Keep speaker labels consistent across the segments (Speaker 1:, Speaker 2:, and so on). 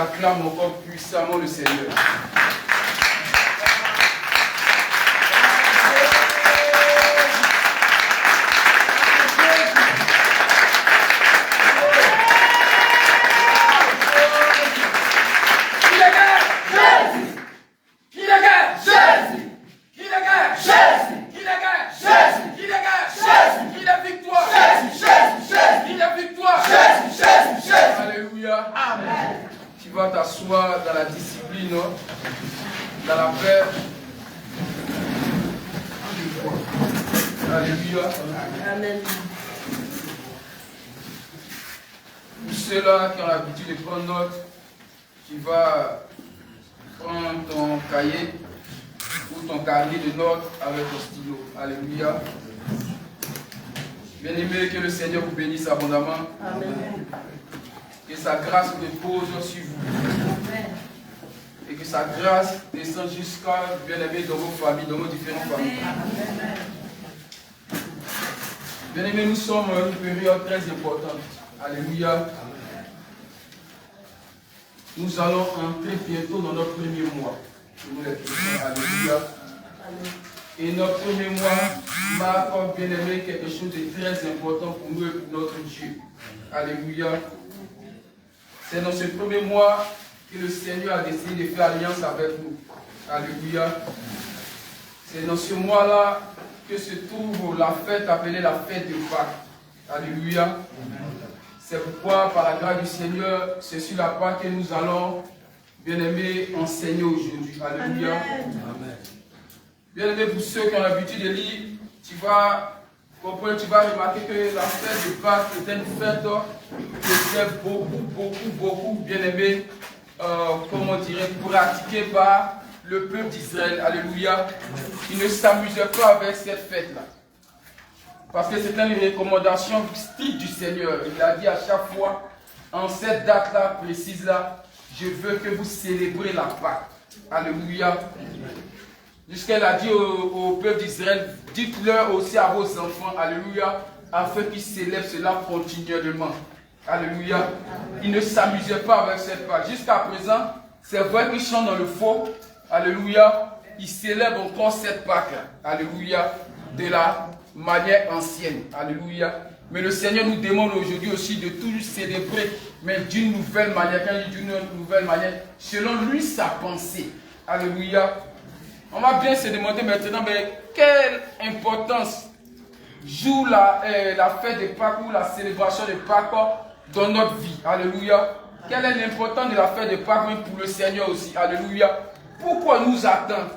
Speaker 1: acclame encore puissamment le Seigneur. Tu vas t'asseoir dans la discipline, dans la paix. Alléluia. Amen. Pour ceux-là qui ont l'habitude de prendre note, tu vas prendre ton cahier ou ton carnet de notes avec ton stylo. Alléluia. Bien-aimés, que le Seigneur vous bénisse abondamment. Amen. Que sa grâce repose sur vous. Amen. Et que sa grâce descende jusqu'à bien-aimés dans vos familles, dans vos différentes familles. Bien-aimés, nous sommes à une période très importante. Alléluia. Nous allons entrer bientôt dans notre premier mois. Nous les chrétiens. Alléluia. Amen. Et notre premier mois marque, bien-aimés, quelque chose de très important pour nous et pour notre Dieu. Alléluia. C'est dans ce premier mois que le Seigneur a décidé de faire alliance avec nous. Alléluia. C'est dans ce mois-là que se trouve la fête appelée la fête de Pâques. Alléluia. C'est pourquoi, par la grâce du Seigneur, c'est sur la Pâques que nous allons, bien-aimés, enseigner aujourd'hui. Alléluia. Amen. Bien-aimés, pour ceux qui ont l'habitude de lire, tu vas remarquer que la fête de Pâques est une fête qui était beaucoup, bien-aimée, comment on dirait, pratiquée par le peuple d'Israël. Alléluia. Ils ne s'amusaient pas avec cette fête-là. Parce que c'était une recommandation stricte du Seigneur. Il a dit à chaque fois, en cette date-là, précise-là, je veux que vous célébrez la Pâque. Alléluia. Jusqu'elle a dit au peuple d'Israël, dites-leur aussi à vos enfants, alléluia, afin qu'ils célèbrent cela continuellement. Alléluia. Ils ne s'amusaient pas avec cette Pâque. Jusqu'à présent, c'est vrai qu'ils chantent dans le faux. Alléluia. Ils célèbrent encore cette Pâque. Alléluia. De la manière ancienne. Alléluia. Mais le Seigneur nous demande aujourd'hui aussi de toujours célébrer, mais d'une nouvelle manière. Quand il dit d'une nouvelle manière, selon lui sa pensée. Alléluia. On va bien se demander maintenant, mais quelle importance joue la fête de Pâques ou la célébration de Pâques dans notre vie. Alléluia. Quelle est l'importance de la fête de Pâques même pour le Seigneur aussi. Alléluia. Pourquoi il nous attend?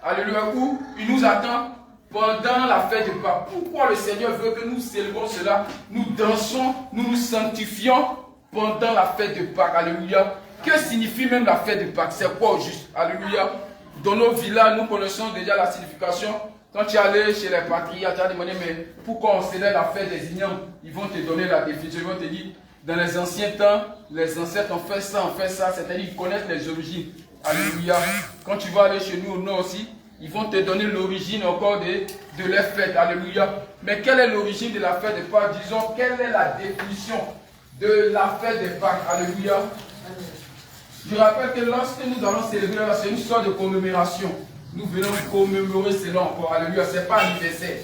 Speaker 1: Alléluia. Où il nous attend pendant la fête de Pâques. Pourquoi le Seigneur veut que nous célébrons cela? Nous dansons, nous nous sanctifions pendant la fête de Pâques. Alléluia. Que signifie même la fête de Pâques? C'est quoi au juste? Alléluia. Dans nos villages, nous connaissons déjà la signification. Quand tu es allé chez les patriarches, tu as demandé, mais pourquoi on célèbre la fête des ignorants? Ils vont te donner la définition. Ils vont te dire, dans les anciens temps, les ancêtres ont fait ça, c'est-à-dire qu'ils connaissent les origines. Alléluia. Quand tu vas aller chez nous au nord aussi, ils vont te donner l'origine encore de les fêtes. Alléluia. Mais quelle est l'origine de la fête de Pâques? Disons, quelle est la définition de la fête de Pâques? Alléluia. Je rappelle que lorsque nous allons célébrer, c'est une sorte de commémoration. Nous venons commémorer cela encore. Alléluia. Ce n'est pas anniversaire.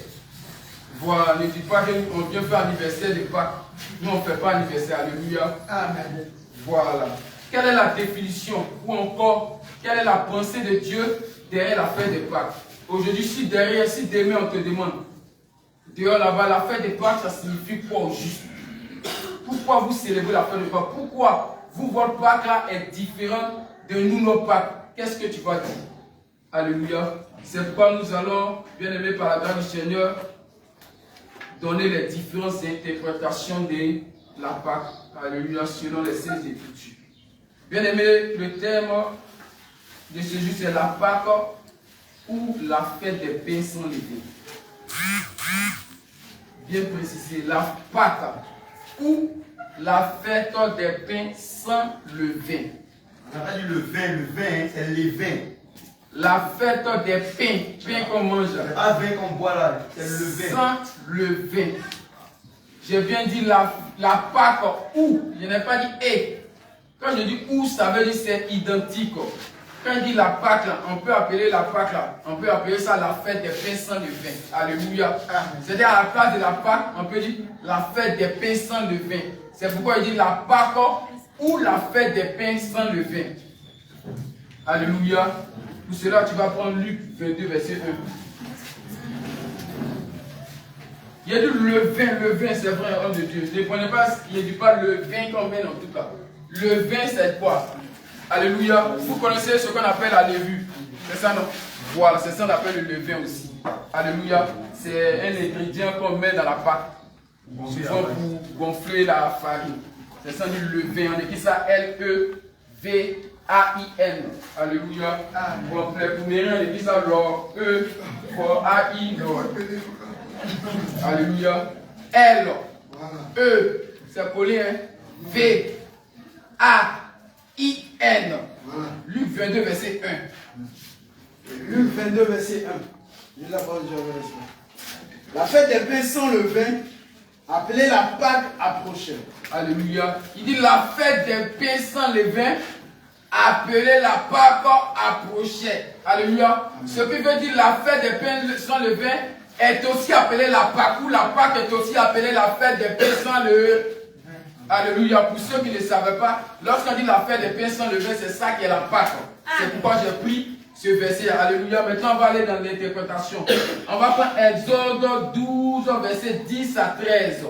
Speaker 1: Voilà. Ne dis pas qu'on vient faire anniversaire de Pâques. Nous, on ne fait pas anniversaire. Alléluia. Amen. Voilà. Quelle est la définition ou encore quelle est la pensée de Dieu derrière la fête de Pâques? Aujourd'hui, si demain on te demande, dehors là-bas, la fête de Pâques, ça signifie quoi au juste? Pourquoi vous célébrez la fête de Pâques? Pourquoi vous, votre Pâques là est différente de nous, nos Pâques? Qu'est-ce que tu vas dire? Alléluia. C'est pourquoi nous allons, bien aimés par la grâce du Seigneur, donner les différentes interprétations de la Pâques. Alléluia, selon les Saintes Écritures. Bien aimé, le thème de ce jour, c'est la Pâques ou la fête des pains sans levain. Bien précisé, la Pâques ou la fête des pains sans levain.
Speaker 2: On n'a pas dit le vin, c'est les vins.
Speaker 1: La fête des pains qu'on mange.
Speaker 2: Ah, vin qu'on boit là, c'est le vin.
Speaker 1: Sans levain. J'ai bien dit la Pâques ou, je n'ai pas dit et. Quand je dis ou, ça veut dire c'est identique. Quand il dit la Pâque, là, on peut appeler la Pâque, là, on peut appeler ça la fête des pains sans levain. Alléluia. C'est-à-dire à la place de la Pâque, on peut dire la fête des pains sans levain. C'est pourquoi il dit la Pâque ou la fête des pains sans levain. Alléluia. Pour cela, tu vas prendre Luc 22, verset 1. Il y a du levain, c'est vrai, homme de Dieu. Ne prenez pas, il ne dit pas le vin qu'on mène en tout cas. Le vin, c'est quoi? Alléluia. Vous connaissez ce qu'on appelle la levure. C'est ça, non? Voilà, c'est ça qu'on appelle le levain aussi. Alléluia. C'est un ingrédient qu'on met dans la pâte. Souvent pour gonfler la farine. C'est ça du levain. On écrit ça L-E-V-A-I-N. Alléluia. Pour les Mériens, on écrit ça LOR. E pour A-I, LOR. Alléluia. L, E, c'est collé, hein? V, A, I, N. Luc 22, verset 1.
Speaker 3: Luc 22, verset 1. Je la parole de Jésus. La fête des pains sans levain, appelée la Pâque, approchait.
Speaker 1: Alléluia. Il dit la fête des pains sans levain, appelée la Pâque, approchait. Alléluia. Ce qui veut dire la fête des pains sans levain est aussi appelée la Pâque, ou la Pâque est aussi appelée la fête des pains sans levain. Alléluia. Pour ceux qui ne savaient pas, lorsqu'on dit la fête des pains sans levain, c'est ça qui est la Pâque. C'est pourquoi j'ai pris ce verset. Alléluia. Maintenant, on va aller dans l'interprétation. On va prendre Exode 12, verset 10 à 13.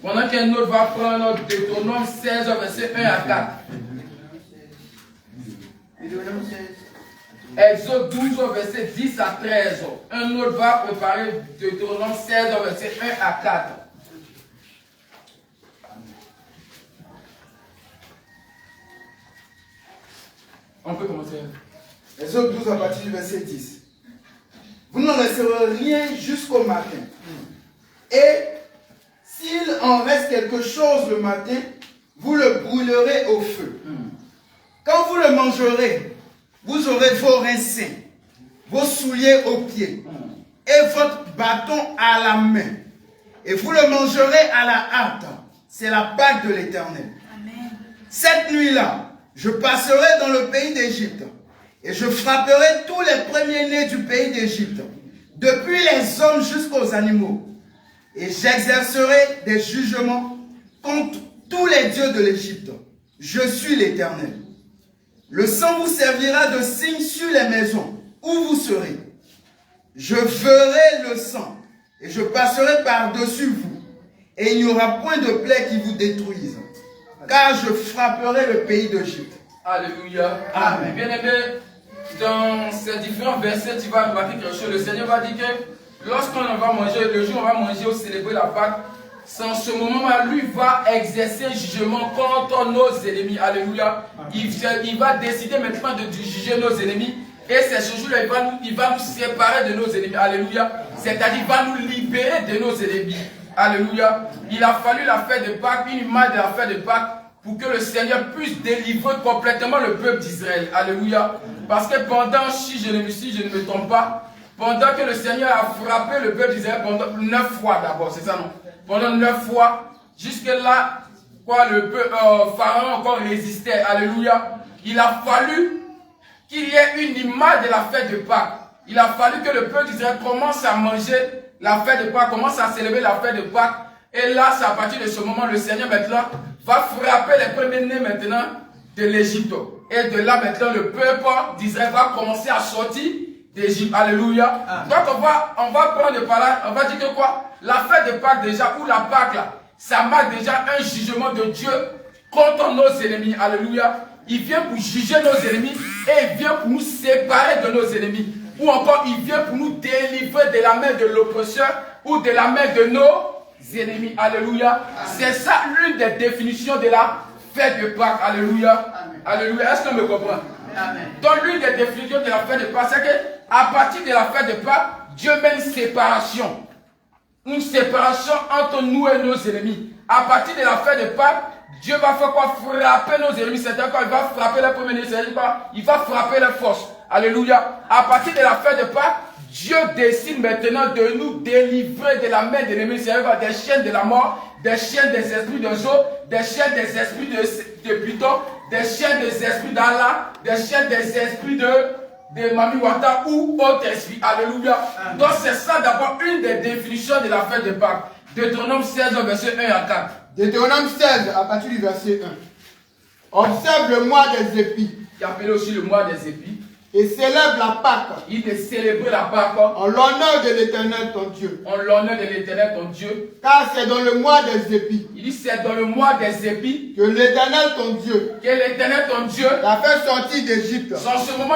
Speaker 1: Pendant qu'un autre va prendre Deutéronome 16, verset 1 à 4. Exode 12, verset 10 à 13. Un autre va préparer Deutéronome 16, verset 1 à 4. On peut commencer.
Speaker 3: Exode 12 à partir du verset 10. Vous n'en laisserez rien jusqu'au matin. Et s'il en reste quelque chose le matin, vous le brûlerez au feu. Quand vous le mangerez, vous aurez vos reins sains, vos souliers aux pieds et votre bâton à la main. Et vous le mangerez à la hâte. C'est la Pâque de l'Éternel. Cette nuit-là, je passerai dans le pays d'Égypte et je frapperai tous les premiers-nés du pays d'Égypte, depuis les hommes jusqu'aux animaux. Et j'exercerai des jugements contre tous les dieux de l'Égypte. Je suis l'Éternel. Le sang vous servira de signe sur les maisons où vous serez. Je ferai le sang et je passerai par-dessus vous. Et il n'y aura point de plaie qui vous détruise, car je frapperai le pays d'Égypte.
Speaker 1: Alléluia.
Speaker 3: Amen.
Speaker 1: Bien-aimé, dans ces différents versets, tu vas remarquer quelque chose. Le Seigneur va dire que lorsqu'on va manger, le jour où on va manger ou célébrer la Pâque, c'est en ce moment-là, lui va exercer un jugement contre nos ennemis. Alléluia. Il va décider maintenant de juger nos ennemis. Et c'est ce jour-là, il va nous séparer de nos ennemis. Alléluia. C'est-à-dire, il va nous libérer de nos ennemis. Alléluia. Il a fallu la fête de Pâques, une image de la fête de Pâques, pour que le Seigneur puisse délivrer complètement le peuple d'Israël. Alléluia. Parce que pendant, si je ne me trompe pas, pendant que le Seigneur a frappé le peuple d'Israël pendant 9 fois d'abord, c'est ça non? Pendant 9 fois, jusque là, quoi, le Pharaon encore résistait. Alléluia. Il a fallu qu'il y ait une image de la fête de Pâques. Il a fallu que le peuple d'Israël commence à manger la fête de Pâques, commence à célébrer la fête de Pâques. Et là, c'est à partir de ce moment, le Seigneur maintenant va frapper les premiers-nés maintenant de l'Égypte. Et de là maintenant, le peuple d'Israël va commencer à sortir d'Égypte. Alléluia. Donc on va prendre par là, on va dire que quoi? La fête de Pâques déjà, ou la Pâque là, ça marque déjà un jugement de Dieu contre nos ennemis. Alléluia. Il vient pour juger nos ennemis et il vient pour nous séparer de nos ennemis. Ou encore, il vient pour nous délivrer de la main de l'oppresseur ou de la main de nos ennemis. Alléluia. C'est ça l'une des définitions de la fête de Pâques. Alléluia. Amen. Alléluia. Est-ce qu'on me comprend? Amen. Donc l'une des définitions de la fête de Pâques, c'est qu'à partir de la fête de Pâques, Dieu met une séparation. Une séparation entre nous et nos ennemis. À partir de la fête de Pâques, Dieu va faire quoi? Frapper nos ennemis. C'est-à-dire qu'il va frapper les premiers-nés. C'est-à-dire quoi? Il va frapper les forces. Alléluia. À partir de la fête de Pâques, Dieu décide maintenant de nous délivrer de la main de l'ennemi. C'est-à-dire des chaînes de la mort, des chaînes des esprits de Job, des chaînes des esprits plutôt des chaînes des esprits d'Allah, des chaînes des esprits de Mami Wata ou autres esprits. Alléluia. Donc c'est ça d'abord une des définitions de la fête de Pâques. Deutéronome 16, verset 1 à 4.
Speaker 3: Deutéronome 16, à partir du verset 1. Observe le mois des épis.
Speaker 1: Qui est appelé aussi le mois des épis.
Speaker 3: Et célèbre la Pâque.
Speaker 1: Il est célébré la Pâque.
Speaker 3: En l'honneur de l'Éternel ton Dieu.
Speaker 1: En l'honneur de l'Éternel ton Dieu.
Speaker 3: Car c'est dans le mois des épis.
Speaker 1: Il dit c'est dans le mois des épis.
Speaker 3: Que l'Éternel ton Dieu.
Speaker 1: Que l'Éternel ton Dieu.
Speaker 3: T'a fait sortir d'Égypte.
Speaker 1: En ce moment,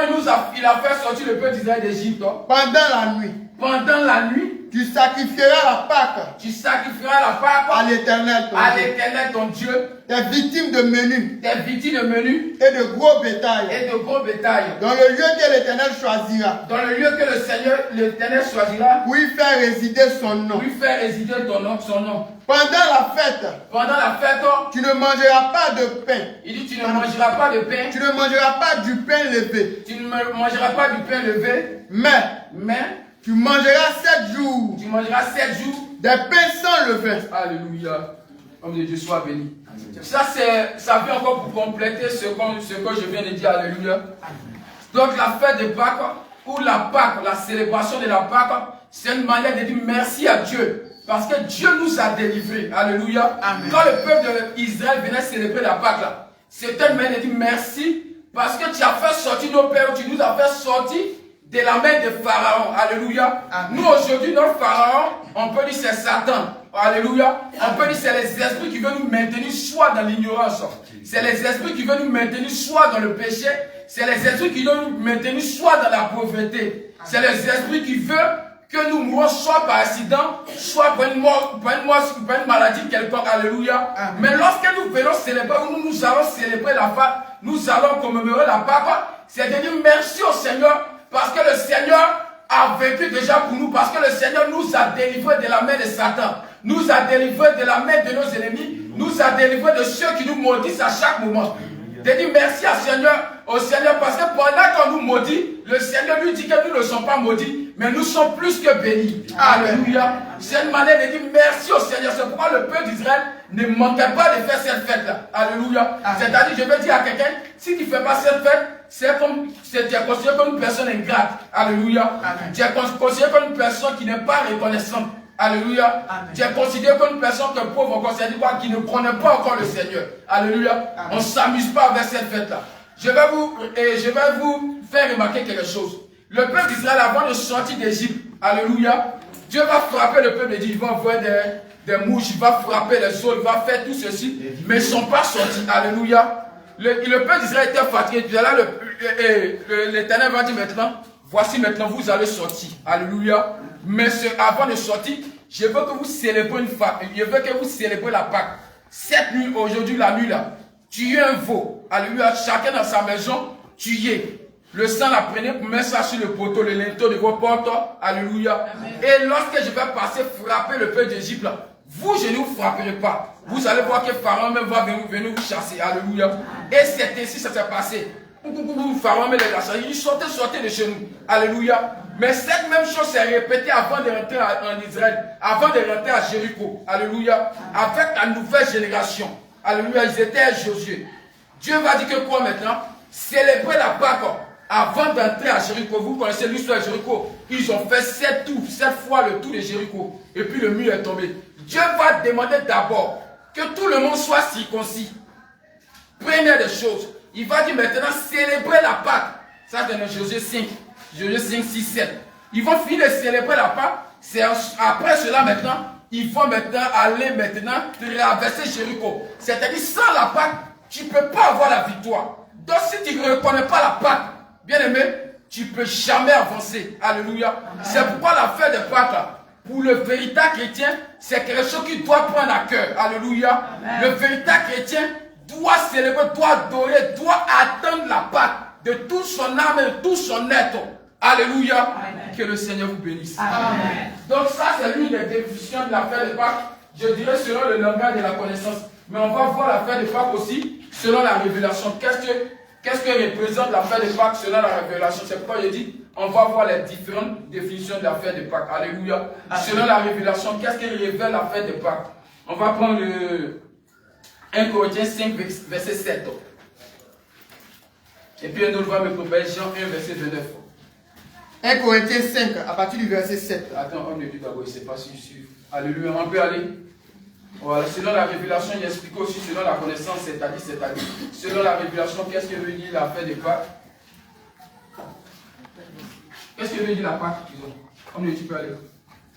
Speaker 1: il a fait sortir le peuple d'Israël d'Égypte.
Speaker 3: Pendant la nuit.
Speaker 1: Pendant la nuit.
Speaker 3: Tu sacrifieras la Pâque.
Speaker 1: Tu sacrifieras la Pâque.
Speaker 3: À l'Éternel ton Dieu.
Speaker 1: À l'Éternel ton Dieu.
Speaker 3: Des victimes de menu.
Speaker 1: Des victimes de menu.
Speaker 3: Et de gros bétail.
Speaker 1: Et de gros bétail.
Speaker 3: Dans le lieu que l'Éternel choisira.
Speaker 1: Dans le lieu que le Seigneur, l'Éternel choisira.
Speaker 3: Pour y faire résider son nom.
Speaker 1: Pour y faire résider son nom.
Speaker 3: Pendant la fête.
Speaker 1: Pendant la fête.
Speaker 3: Tu ne mangeras pas de pain.
Speaker 1: Il dit tu ne mangeras pas de pain.
Speaker 3: Tu ne mangeras pas du pain levé.
Speaker 1: Tu ne mangeras pas du pain levé.
Speaker 3: Mais tu mangeras 7 jours.
Speaker 1: Tu mangeras 7 jours.
Speaker 3: Des pains sans levain.
Speaker 1: Alléluia. Homme de Dieu soit béni. Ça vient encore pour compléter ce que je viens de dire. Alléluia. Donc la fête de Pâques ou la Pâques, la célébration de la Pâques, c'est une manière de dire merci à Dieu. Parce que Dieu nous a délivrés. Alléluia. Amen. Quand le peuple d'Israël venait célébrer la Pâques, c'était une manière de dire merci. Parce que tu as fait sortir nos pères, tu nous as fait sortir de la main de Pharaon. Alléluia. Amen. Nous aujourd'hui, notre Pharaon, on peut dire c'est Satan. Alléluia. On peut dire c'est les esprits qui veulent nous maintenir soit dans l'ignorance. C'est les esprits qui veulent nous maintenir soit dans le péché. C'est les esprits qui veulent nous maintenir soit dans la pauvreté. C'est les esprits qui veulent que nous mourons soit par accident, soit par une maladie quelconque. Alléluia. Amen. Mais lorsque nous venons célébrer, nous allons célébrer la Pâque, nous allons commémorer la Pâque, c'est de dire merci au Seigneur parce que le Seigneur a vécu déjà pour nous, parce que le Seigneur nous a délivrés de la main de Satan, nous a délivrés de la main de nos ennemis, nous a délivrés de ceux qui nous maudissent à chaque moment. De dire merci au Seigneur, parce que pendant qu'on nous maudit, le Seigneur lui dit que nous ne sommes pas maudits, mais nous sommes plus que bénis. Alléluia. C'est une manière de dire merci au Seigneur. C'est pourquoi le peuple d'Israël ne manquait pas de faire cette fête-là. Alléluia. C'est-à-dire, je veux dire à quelqu'un, si tu ne fais pas cette fête, tu es considéré comme une personne ingrate. Alléluia. Tu es considéré comme une personne qui n'est pas reconnaissante. Alléluia. Tu es considéré comme une personne que pauvre encore, c'est-à-dire qui ne connaît pas encore le Seigneur. Alléluia. On ne s'amuse pas avec cette fête-là. Je vais vous faire remarquer quelque chose. Le peuple d'Israël, avant de sortir d'Égypte, alléluia, Dieu va frapper le peuple d'Égypte, il va envoyer des mouches, il va frapper les eaux, il va faire tout ceci, mais ils ne sont pas sortis. Alléluia. Le peuple d'Israël était fatigué. Puis là, l'Éternel va dire maintenant, voici maintenant, vous allez sortir. Alléluia. Mais avant de sortir, je veux que vous célébrez je veux que vous célébrez la Pâque. Cette nuit, aujourd'hui, la nuit là, tuez un veau. Alléluia. Chacun dans sa maison, tuez. Le sang la prenez pour mettre ça sur le poteau, le linteau de vos portes. Alléluia. Amen. Et lorsque je vais passer frapper le peuple d'Égypte, vous, je ne vous frapperai pas. Vous allez voir que Pharaon même va venir vous chasser. Alléluia. Et c'est ainsi que ça s'est passé. Pharaon même les chasser. Il dit sortez de chez nous. Alléluia. Mais cette même chose s'est répétée avant de rentrer en Israël, avant de rentrer à Jéricho. Alléluia. Avec la nouvelle génération. Alléluia. Ils étaient à Josué. Dieu va dire que quoi maintenant? Célébrer la Pâque. Avant d'entrer à Jéricho, vous connaissez l'histoire de Jéricho. Ils ont fait 7 fois le tour de Jéricho. Et puis le mur est tombé. Dieu va demander d'abord que tout le monde soit circoncis. Première des choses. Il va dire maintenant célébrer la Pâque. Ça c'est dans Josué 5. Josué 5, 6, 7. Ils vont finir de célébrer la Pâque. C'est après cela maintenant, ils vont maintenant aller traverser Jéricho. C'est-à-dire sans la Pâque, tu ne peux pas avoir la victoire. Donc si tu ne reconnais pas la Pâque, bien aimé, tu ne peux jamais avancer. Alléluia. C'est pourquoi la fête de Pâques, pour le véritable chrétien, c'est quelque chose qu'il doit prendre à cœur. Alléluia. Amen. Le véritable chrétien doit célébrer, doit adorer, doit attendre la Pâque de toute son âme et de tout son être. Alléluia. Amen. Que le Seigneur vous bénisse. Amen. Donc ça, c'est l'une des définitions de la fête de Pâques. Je dirais selon le langage de la connaissance. Mais on va voir la fête de Pâques aussi selon la révélation. Qu'est-ce que représente la fête de Pâques selon la révélation? C'est pourquoi je dis, on va voir les différentes définitions de la fête de Pâques. Alléluia. Selon la révélation, qu'est-ce qui révèle la fête de Pâques? On va prendre 1 Corinthiens 5, verset 7. Et puis un autre va me proposer Jean 1, verset 29.
Speaker 3: 1 Corinthiens 5, à partir du verset 7.
Speaker 1: Attends, on est du d'abord, il ne sait pas si je suis. Alléluia, on peut aller. Voilà, selon la révélation, il explique aussi selon la connaissance, c'est-à-dire. Selon la révélation, qu'est-ce que veut dire la fête de Pâques? Qu'est-ce que veut dire la Pâques? Comme tu peux aller.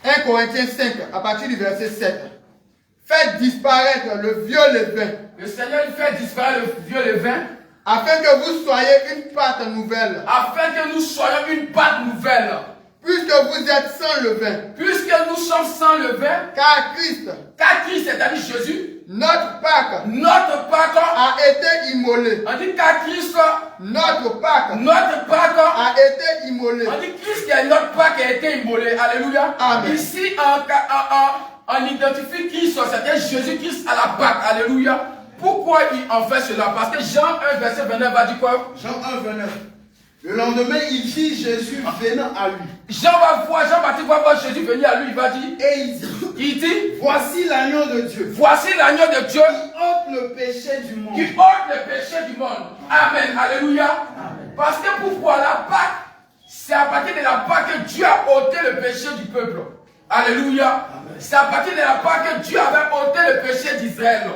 Speaker 3: 1 Corinthiens 5, à partir du verset 7. Faites disparaître le vieux levain.
Speaker 1: Le Seigneur il fait disparaître le vieux levain.
Speaker 3: Afin que vous soyez une pâte nouvelle.
Speaker 1: Afin que nous soyons une pâte nouvelle.
Speaker 3: Puisque vous êtes sans levain.
Speaker 1: Puisque nous sommes sans levain.
Speaker 3: Car Christ,
Speaker 1: c'est-à-dire Jésus,
Speaker 3: notre Pâque
Speaker 1: Pâque
Speaker 3: a été immolé.
Speaker 1: On dit qu'à Christ,
Speaker 3: Notre Pâque
Speaker 1: a
Speaker 3: été immolé.
Speaker 1: On dit Christ qui est notre Pâque a été immolé. Alléluia.
Speaker 3: Amen.
Speaker 1: Ici, on identifie Christ, c'est-à-dire Jésus-Christ à la Pâque. Alléluia. Pourquoi il en fait cela? Parce que Jean 1, verset 29 va dire quoi?
Speaker 3: Jean 1, 29. Le lendemain, il vit Jésus venant à lui.
Speaker 1: Jean-Baptiste va voir Jésus venir à lui. Il va dire,
Speaker 3: Et il dit, voici l'agneau de Dieu.
Speaker 1: Voici l'agneau de Dieu
Speaker 3: Qui ôte le péché du monde.
Speaker 1: qui ôte le péché du monde. Amen. Alléluia. Amen. Parce que pourquoi la Pâque? C'est à partir de la Pâque que Dieu a ôté le péché du peuple. Alléluia. C'est à partir de la Pâque que Dieu avait ôté le péché d'Israël.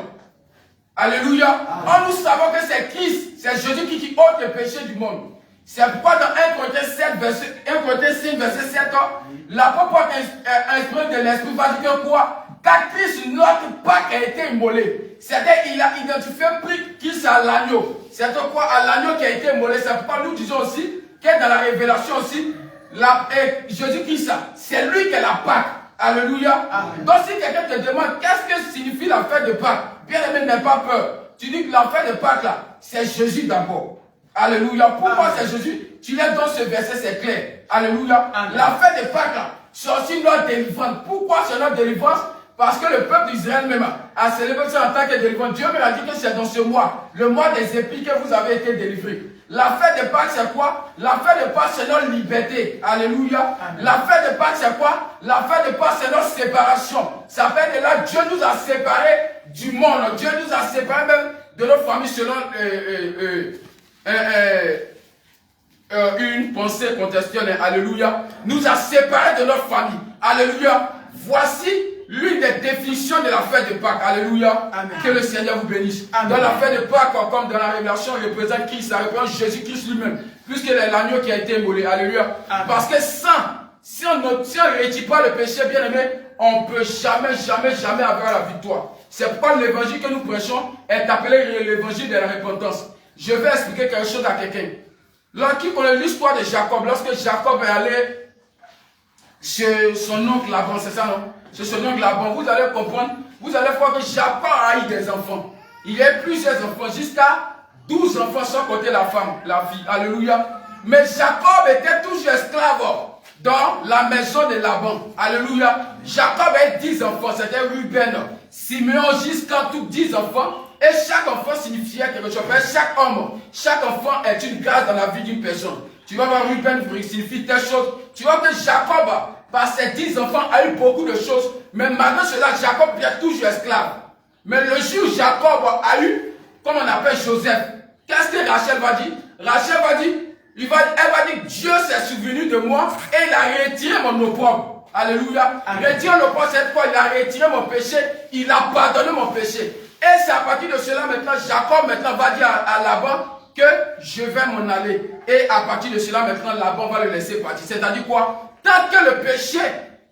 Speaker 1: Alléluia. Or, nous savons que c'est Christ, c'est Jésus qui ôte le péché du monde. C'est pourquoi dans 1 Corinthiens 5, verset 7, l'apôtre Paul inspiré de l'Esprit va dire que quoi? Car Christ, notre Pâque a été immolé. C'est-à-dire qu'il a identifié Christ à l'agneau. C'est quoi? À l'agneau qui a été immolé. C'est pourquoi nous disons aussi que dans la révélation aussi, Jésus-Christ, c'est lui qui est la Pâque. Alléluia. Amen. Donc si quelqu'un te demande qu'est-ce que signifie la fête de Pâques, bien aimé, n'aie pas peur. Tu dis que la fête de Pâques là, c'est Jésus d'abord. Alléluia. Pourquoi c'est Jésus? Tu l'as dans ce verset, c'est clair. Alléluia. Amen. La fête de Pâques là, c'est aussi notre délivrance. Pourquoi c'est notre délivrance? Parce que le peuple d'Israël même a célébré ça en tant que délivrance. Dieu me a dit que c'est dans ce mois, le mois des épis, que vous avez été délivrés. La fête de Pâques, c'est quoi? La fête de Pâques, c'est notre liberté. Alléluia. Amen. La fête de Pâques, c'est quoi? La fête de Pâques, c'est notre séparation. Ça fait de là, Dieu nous a séparés du monde. Dieu nous a séparés même de nos familles selon une pensée contextuelle. Alléluia. Nous a séparés de notre famille. Alléluia. Voici l'une des définitions de la fête de Pâques. Alléluia. Amen. Que le Seigneur vous bénisse. Amen. Dans la fête de Pâques, comme dans la révélation, représente Christ, ça représente Jésus-Christ lui-même. Puisque l'agneau qui a été immolé. Alléluia. Amen. Parce que si on ne retire pas le péché, bien aimé, on ne peut jamais avoir la victoire. C'est pourquoi l'évangile que nous prêchons est appelé l'évangile de la repentance. Je vais expliquer quelque chose à quelqu'un. Lorsqu'on connaît l'histoire de Jacob, lorsque Jacob est allé chez son oncle Laban, c'est ça non? Chez son oncle Laban, vous allez comprendre, vous allez voir que Jacob a eu des enfants. Il a eu plusieurs enfants, jusqu'à 12 enfants sans compter la femme, la fille. Alléluia. Mais Jacob était toujours esclave dans la maison de Laban. Alléluia. Jacob a 10 enfants, c'était Ruben, Simeon, jusqu'à tous 10 enfants. Et chaque enfant signifiait quelque chose. Chaque homme, chaque enfant est une grâce dans la vie d'une personne. Tu vas voir Ruben signifie telle chose. Tu vois que Jacob, par ses 10 enfants, a eu beaucoup de choses. Mais malgré cela, Jacob est toujours esclave. Mais le jour où Jacob a eu, comme on appelle Joseph, qu'est-ce que Rachel va dire? Rachel va dire, elle va dire, Dieu s'est souvenu de moi et il a retiré mon opprobre. Alléluia. Retiré l'opprobre, c'est quoi? Il a retiré mon péché, il a pardonné mon péché. Et c'est à partir de cela maintenant, Jacob maintenant va dire à Laban que je vais m'en aller. Et à partir de cela maintenant, Laban va le laisser partir. C'est-à-dire quoi? Tant que le péché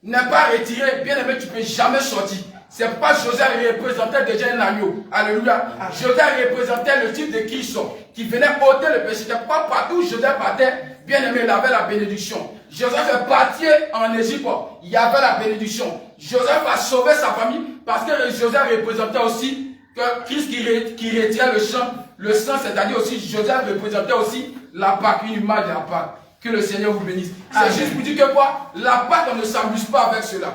Speaker 1: n'est pas retiré, bien aimé, tu ne peux jamais sortir. C'est pourquoi Joseph représentait déjà un agneau. Alléluia. Joseph représentait le type de Christ qui venait ôter le péché. C'est pourquoi partout où Joseph partait, bien aimé, il avait la bénédiction. Joseph est parti en Égypte, il y avait la bénédiction. Joseph a sauvé sa famille parce que Joseph représentait aussi que Christ qui retirait le sang, c'est-à-dire aussi Joseph représentait aussi la Pâque, une image de la Pâque. Que le Seigneur vous bénisse. C'est juste pour dire que quoi? La Pâque, on ne s'amuse pas avec cela.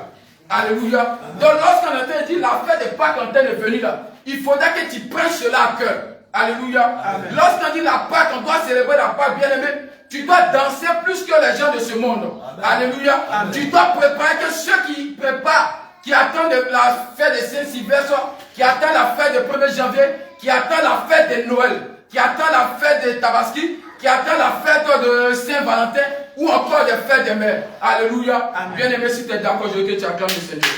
Speaker 1: Alléluia. Amen. Donc lorsqu'on entend dire la fête de Pâques quand elle est venue là, il faudra que tu prennes cela à cœur. Alléluia. Lorsqu'on dit la Pâque, on doit célébrer la Pâque, bien aimé. Tu dois danser plus que les gens de ce monde. Amen. Alléluia. Amen. Tu dois préparer que ceux qui préparent qui attend la fête de Saint-Sylvestre, qui attend la fête du 1er janvier, qui attend la fête de Noël, qui attend la fête de Tabaski, qui attend la fête de Saint-Valentin ou encore des fêtes de mères. Alléluia. Bien-aimé, si tu es d'accord, je veux que tu acclames le Seigneur.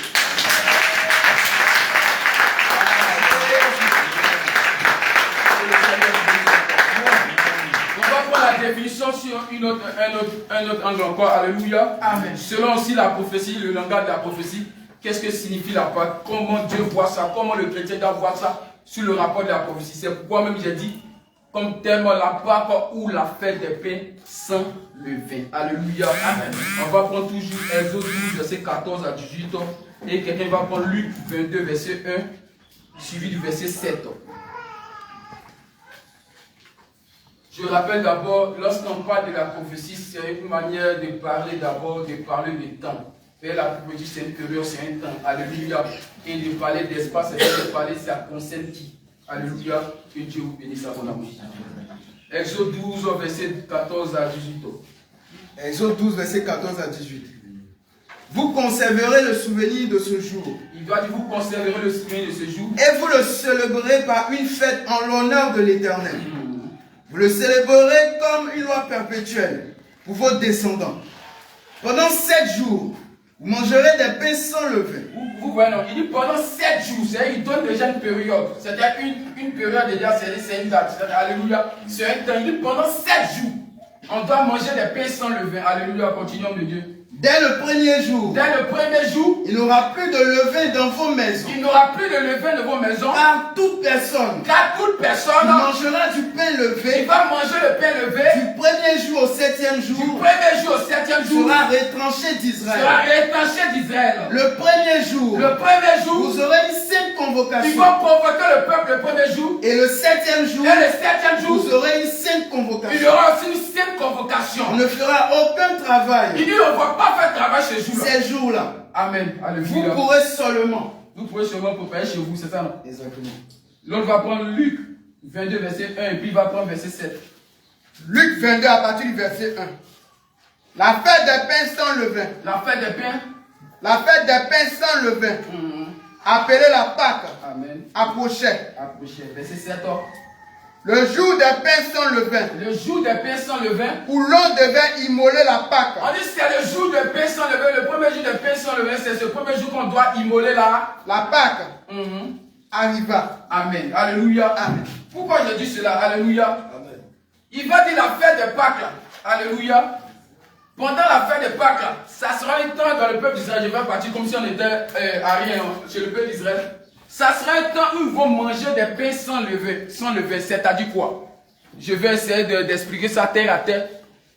Speaker 1: On va prendre la définition sur un autre angle encore. Alléluia. Amen. Selon aussi la prophétie, le langage de la prophétie, qu'est-ce que signifie la Pâque? Comment Dieu voit ça? Comment le chrétien doit voir ça sur le rapport de la prophétie? C'est pourquoi même j'ai dit comme thème la Pâque ou la fête des pains sans levain. Alléluia. Amen. On va prendre toujours Exode 12, verset 14 à 18. Et quelqu'un va prendre Luc 22, verset 1, suivi du verset 7. Je rappelle d'abord, lorsqu'on parle de la prophétie, c'est une manière de parler d'abord, de parler du temps. Et la prophétie, c'est une période, c'est un temps. Alléluia. Et de parler d'espace, et de parler, ça concerne qui? Alléluia. Que Dieu vous bénisse à mon amour. Exode 12, verset 14 à 18.
Speaker 3: Exode 12, verset 14 à 18. Vous conserverez le souvenir de ce jour.
Speaker 1: Il doit dire, vous conserverez le souvenir de ce jour.
Speaker 3: Et vous le célébrerez par une fête en l'honneur de l'Éternel. Vous le célébrerez comme une loi perpétuelle pour vos descendants. Pendant 7 jours, vous mangerez des pains sans levain.
Speaker 1: Vous voyez, non, il dit pendant 7 jours, c'est-à-dire il donne déjà une période. C'est-à-dire une période déjà, c'est une date. Alléluia. C'est un temps. Il dit pendant 7 jours, on doit manger des pains sans levain. Alléluia. Continuons de Dieu.
Speaker 3: Dès le premier jour, il n'y aura plus de levain dans vos maisons.
Speaker 1: Il n'y aura plus de levain dans vos maisons.
Speaker 3: Car toute personne
Speaker 1: qui
Speaker 3: mangera du pain levé,
Speaker 1: il va manger le pain levé
Speaker 3: du premier jour au 7e jour, sera retranché d'Israël. Le premier jour, vous aurez une sainte convocation.
Speaker 1: Ils vont convoquer le peuple le premier jour.
Speaker 3: Et le 7e jour, vous aurez une sainte convocation.
Speaker 1: Il y aura aussi une sainte convocation.
Speaker 3: On ne fera aucun travail.
Speaker 1: Il dit on ne va pas faire travail ce jour-là.
Speaker 3: Ces jours-là.
Speaker 1: Amen. Alléluia.
Speaker 3: Vous pourrez seulement.
Speaker 1: Vous pourrez seulement préparer chez vous, c'est ça, non?
Speaker 3: Exactement.
Speaker 1: L'autre va prendre Luc 22, verset 1, et puis il va prendre verset 7.
Speaker 3: Luc 22 à partir du verset 1. La fête des pains sans levain.
Speaker 1: La fête des pains.
Speaker 3: La fête des pains sans levain. Appelée la Pâque.
Speaker 1: Amen.
Speaker 3: Approchait.
Speaker 1: Verset 7.
Speaker 3: Le jour des pains sans levain.
Speaker 1: Le jour des pains sans levain.
Speaker 3: Où l'on devait immoler la Pâque.
Speaker 1: On dit c'est le jour des pains sans levain. Le premier jour des pains sans levain, c'est ce premier jour qu'on doit immoler la
Speaker 3: Pâque. Arriva.
Speaker 1: Amen. Alléluia. Amen. Pourquoi je dis cela? Alléluia. Amen. Il va dire la fête de Pâques là. Alléluia. Pendant la fête de Pâques là, ça sera un temps dans le peuple d'Israël. Je vais partir comme si on était à rien chez le peuple d'Israël. Ça sera un temps où ils vont manger des pains sans levain. C'est-à-dire quoi? Je vais essayer d'expliquer ça terre à terre.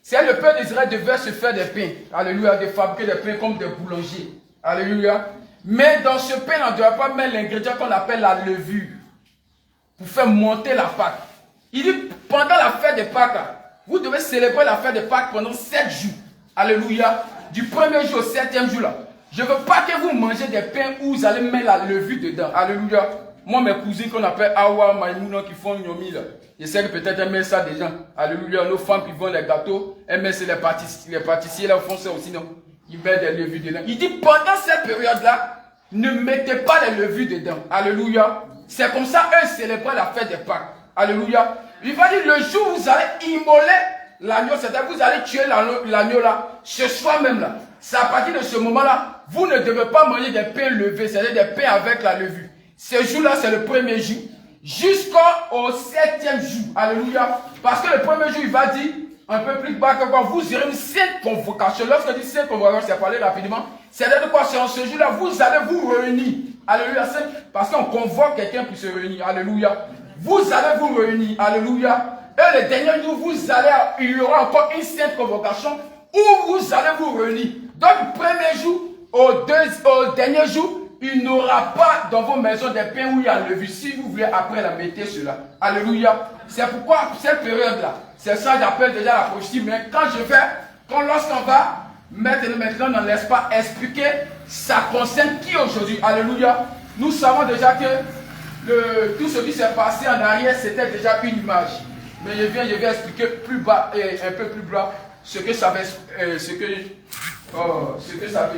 Speaker 1: C'est le peuple d'Israël devait se faire des pains. Alléluia. De fabriquer des pains comme des boulangers. Alléluia. Mais dans ce pain, on ne doit pas mettre l'ingrédient qu'on appelle la levure. Pour faire monter la Pâque. Il dit, pendant la fête de Pâques, vous devez célébrer la fête de Pâques pendant 7 jours. Alléluia. Du premier jour au 7e jour là. Je ne veux pas que vous mangez des pains où vous allez mettre la levure dedans. Alléluia. Moi, mes cousines qu'on appelle Awa, Maïmouna, qui font Nyomi là. Je sais que peut-être elles mettent ça déjà. Alléluia. Nos femmes qui vendent les gâteaux, elles mettent les pâtissiers là, font ça aussi, non? Ils mettent des levures dedans. Il dit, pendant cette période-là, ne mettez pas les levures dedans. Alléluia. C'est comme ça, eux célèbrent la fête des Pâques. Alléluia. Il va dire, le jour où vous allez immoler l'agneau, c'est-à-dire que vous allez tuer l'agneau là, ce soir même là. C'est à partir de ce moment-là, vous ne devez pas manger des pains levés, c'est-à-dire des pains avec la levure. Ce jour-là, c'est le premier jour. Jusqu'au 7e jour. Alléluia. Parce que le premier jour, il va dire, un peu plus bas que quoi, vous aurez une sainte convocation. Lorsque je dis sainte convocation, c'est parler rapidement. C'est-à-dire quoi, c'est en ce jour-là, vous allez vous réunir. Alléluia. Parce qu'on convoque quelqu'un pour se réunir. Alléluia. Vous allez vous réunir. Alléluia. Et le dernier jour, il y aura encore une sainte convocation où vous allez vous réunir. Donc, du premier jour au dernier jour, il n'y aura pas dans vos maisons des pains où il y a levure. Si vous voulez, après la mettez cela. Alléluia. C'est pourquoi cette période-là, c'est ça que j'appelle déjà la prophétie. Mais lorsqu'on va maintenant dans l'espace expliquer, ça concerne qui aujourd'hui? Alléluia. Nous savons déjà que tout ce qui s'est passé en arrière, c'était déjà une image. Mais je vais expliquer plus bas et un peu plus bas ce que ça veut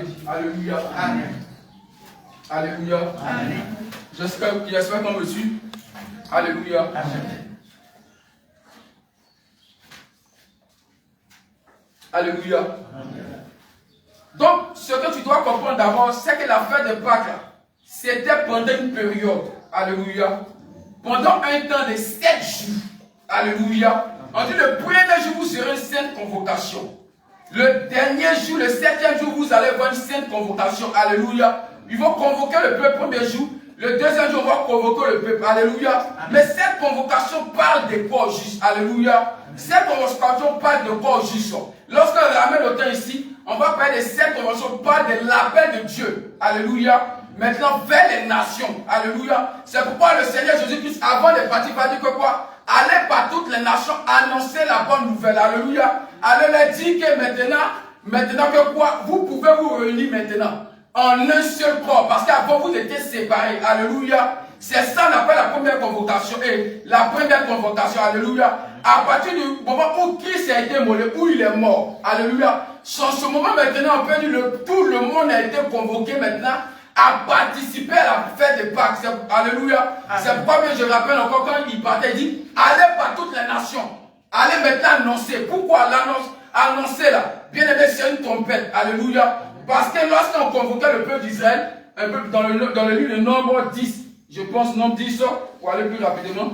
Speaker 1: dire. Alléluia. Amen. Alléluia. J'espère qu'on me suit. Alléluia. Alléluia. Donc, ce que tu dois comprendre d'abord, c'est que la fête de Pâques, c'était pendant une période. Alléluia. Pendant un temps de 7 jours. Alléluia. On dit le premier jour, vous aurez une sainte convocation. Le dernier jour, le 7e jour, vous allez voir une sainte convocation. Alléluia. Ils vont convoquer le peuple le premier jour. Le deuxième jour, on va convoquer le peuple. Alléluia. Mais cette convocation parle de quoi juste? Alléluia. Cette convocation parle de quoi juste? Lorsqu'on ramène le temps ici, on va parler de cette convocation, parle de l'appel de Dieu. Alléluia. Maintenant, vers les nations. Alléluia. C'est pourquoi le Seigneur Jésus-Christ, avant de partir, va dire que quoi? Allez par toutes les nations, annoncer la bonne nouvelle. Alléluia. Allez leur dire que maintenant que quoi? Vous pouvez vous réunir maintenant en un seul corps. Parce qu'avant, vous étiez séparés. Alléluia. C'est ça qu'on appelle la première convocation. Et la première convocation, alléluia. À partir du moment où Christ a été immolé, où il est mort. Alléluia. Sur ce moment maintenant, on peut dire que tout le monde a été convoqué maintenant à participer à la fête de Pâques. Alléluia. C'est pourquoi je rappelle encore quand il partait, il dit, allez par toutes les nations. Allez maintenant annoncer. Pourquoi l'annonce? Annoncer là. Bien aimé, c'est une trompette. Alléluia. Parce que lorsqu'on convoquait le peuple d'Israël, un peu dans le livre de Nombre 10, je pense Nombre 10, pour aller plus rapidement.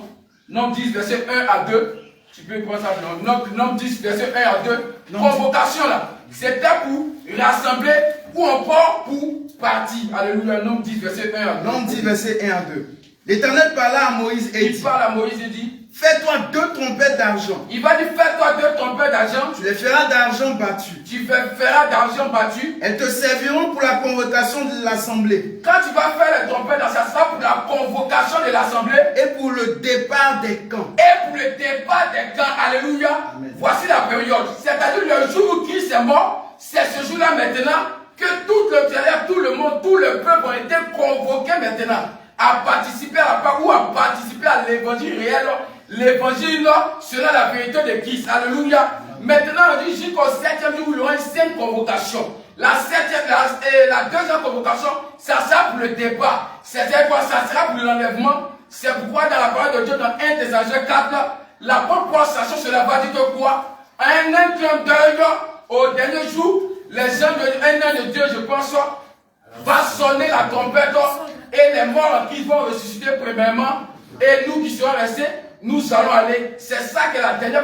Speaker 1: Nombre 10, verset 1 à 2. Tu peux prendre ça. Nombre 10, verset 1 à 2. Convocation là. C'était pour rassembler ou encore pour partir. Alléluia. Nombre 10, verset 1 à 2.
Speaker 3: Nombre 10, verset 1 à 2. L'Éternel parla à Moïse et dit.
Speaker 1: Il parle à Moïse et dit.
Speaker 3: Fais-toi 2 trompettes d'argent.
Speaker 1: Il va dire, fais-toi 2 trompettes d'argent.
Speaker 3: Tu les feras d'argent battu.
Speaker 1: Tu feras d'argent battu.
Speaker 3: Elles te serviront pour la convocation de l'assemblée.
Speaker 1: Quand tu vas faire les trompettes, ça sera pour la convocation de l'assemblée.
Speaker 3: Et pour le départ des camps.
Speaker 1: Et pour le départ des camps. Alléluia. Amen. Voici la période. C'est-à-dire le jour où Christ est mort, c'est ce jour-là maintenant que tout le terrain, tout le monde, tout le peuple ont été convoqués maintenant à participer à la part ou à participer à l'évangile réel. L'évangile sera la vérité de Christ. Alléluia. Maintenant, on dit jusqu'au 7e jour, il y aura une sainte convocation. La deuxième convocation, ça sera pour le départ. C'est-à-dire quoi? Ça sera pour l'enlèvement. C'est pourquoi dans la parole de Dieu, dans 1 Thessaloniciens 4, l'apôtre Paul sachant cela va dire que quoi? Un clin d'œil au dernier jour, les gens un an de Dieu, je pense, va sonner la trompette et les morts qui vont ressusciter premièrement et nous qui serons restés, nous allons aller. C'est ça que la dernière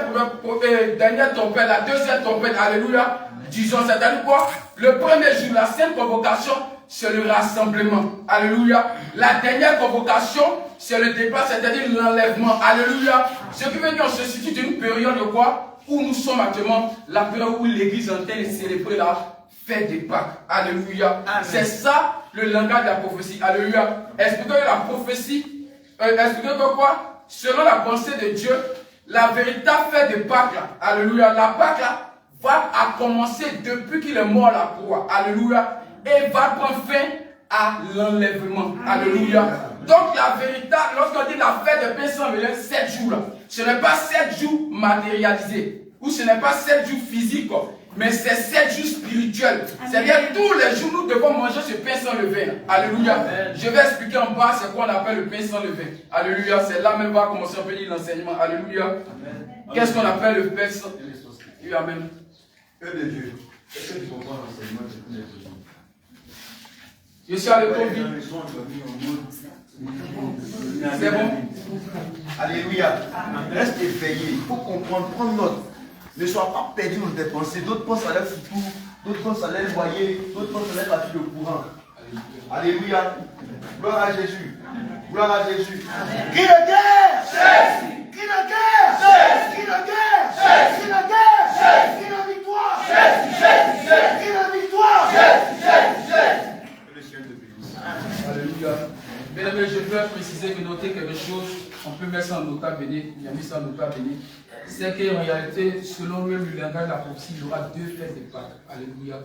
Speaker 1: trompette, la deuxième trompette, alléluia, disons, c'est-à-dire quoi? Le premier jour, la sainte convocation, c'est le rassemblement, alléluia. La dernière convocation, c'est le départ, c'est-à-dire l'enlèvement, alléluia. Ce qui veut dire qu'on se situe d'une période de quoi? Où nous sommes actuellement, la période où l'église est en train de célébrer la fête des Pâques, alléluia. C'est ça le langage de la prophétie, alléluia. Expliquez la prophétie, expliquez que quoi? Selon la pensée de Dieu, la véritable fête de Pâques, alléluia, la Pâques là, va commencer depuis qu'il est mort la croix, alléluia, et va prendre fin à l'enlèvement, alléluia. Donc la véritable, lorsqu'on dit la fête de Pâques, ça veut dire 7 jours là. Ce n'est pas 7 jours matérialisés, ou ce n'est pas 7 jours physiques, mais c'est 7 jours spirituels. C'est-à-dire tous les jours, nous devons manger ce pain sans levain. Alléluia. Amen. Je vais expliquer en bas ce qu'on appelle le pain sans levain. Alléluia. C'est là même va commencer à dire l'enseignement. Alléluia. Qu'est-ce qu'on appelle le pain sans levain? Amen.
Speaker 2: Que de Dieu. Est-ce que tu comprends l'enseignement de tous les jours?
Speaker 1: Je suis à l'école. C'est bon.
Speaker 2: Alléluia. Reste éveillé. Il faut comprendre, prendre note. Ne sois pas perdu dans tes pensées. D'autres pensent à leur futur, d'autres pensent à leur loyer, d'autres pensent à leur partie de courant. Alléluia. Gloire à Jésus. Gloire à Jésus. Qui de guerre? Jésus. Qui de guerre? Jésus. Qui de guerre? Jésus. Qui de guerre? Jésus. Qui de victoire? Jésus. Jésus. Qui de victoire? Jésus.
Speaker 1: Alléluia. Bien aimé, je veux préciser que noter quelque chose. On peut mettre ça en notable béni. Il y a mis ça en notable béni. C'est qu'en réalité, selon même le langage de la prophétie, il y aura 2 fêtes de Pâques. Alléluia.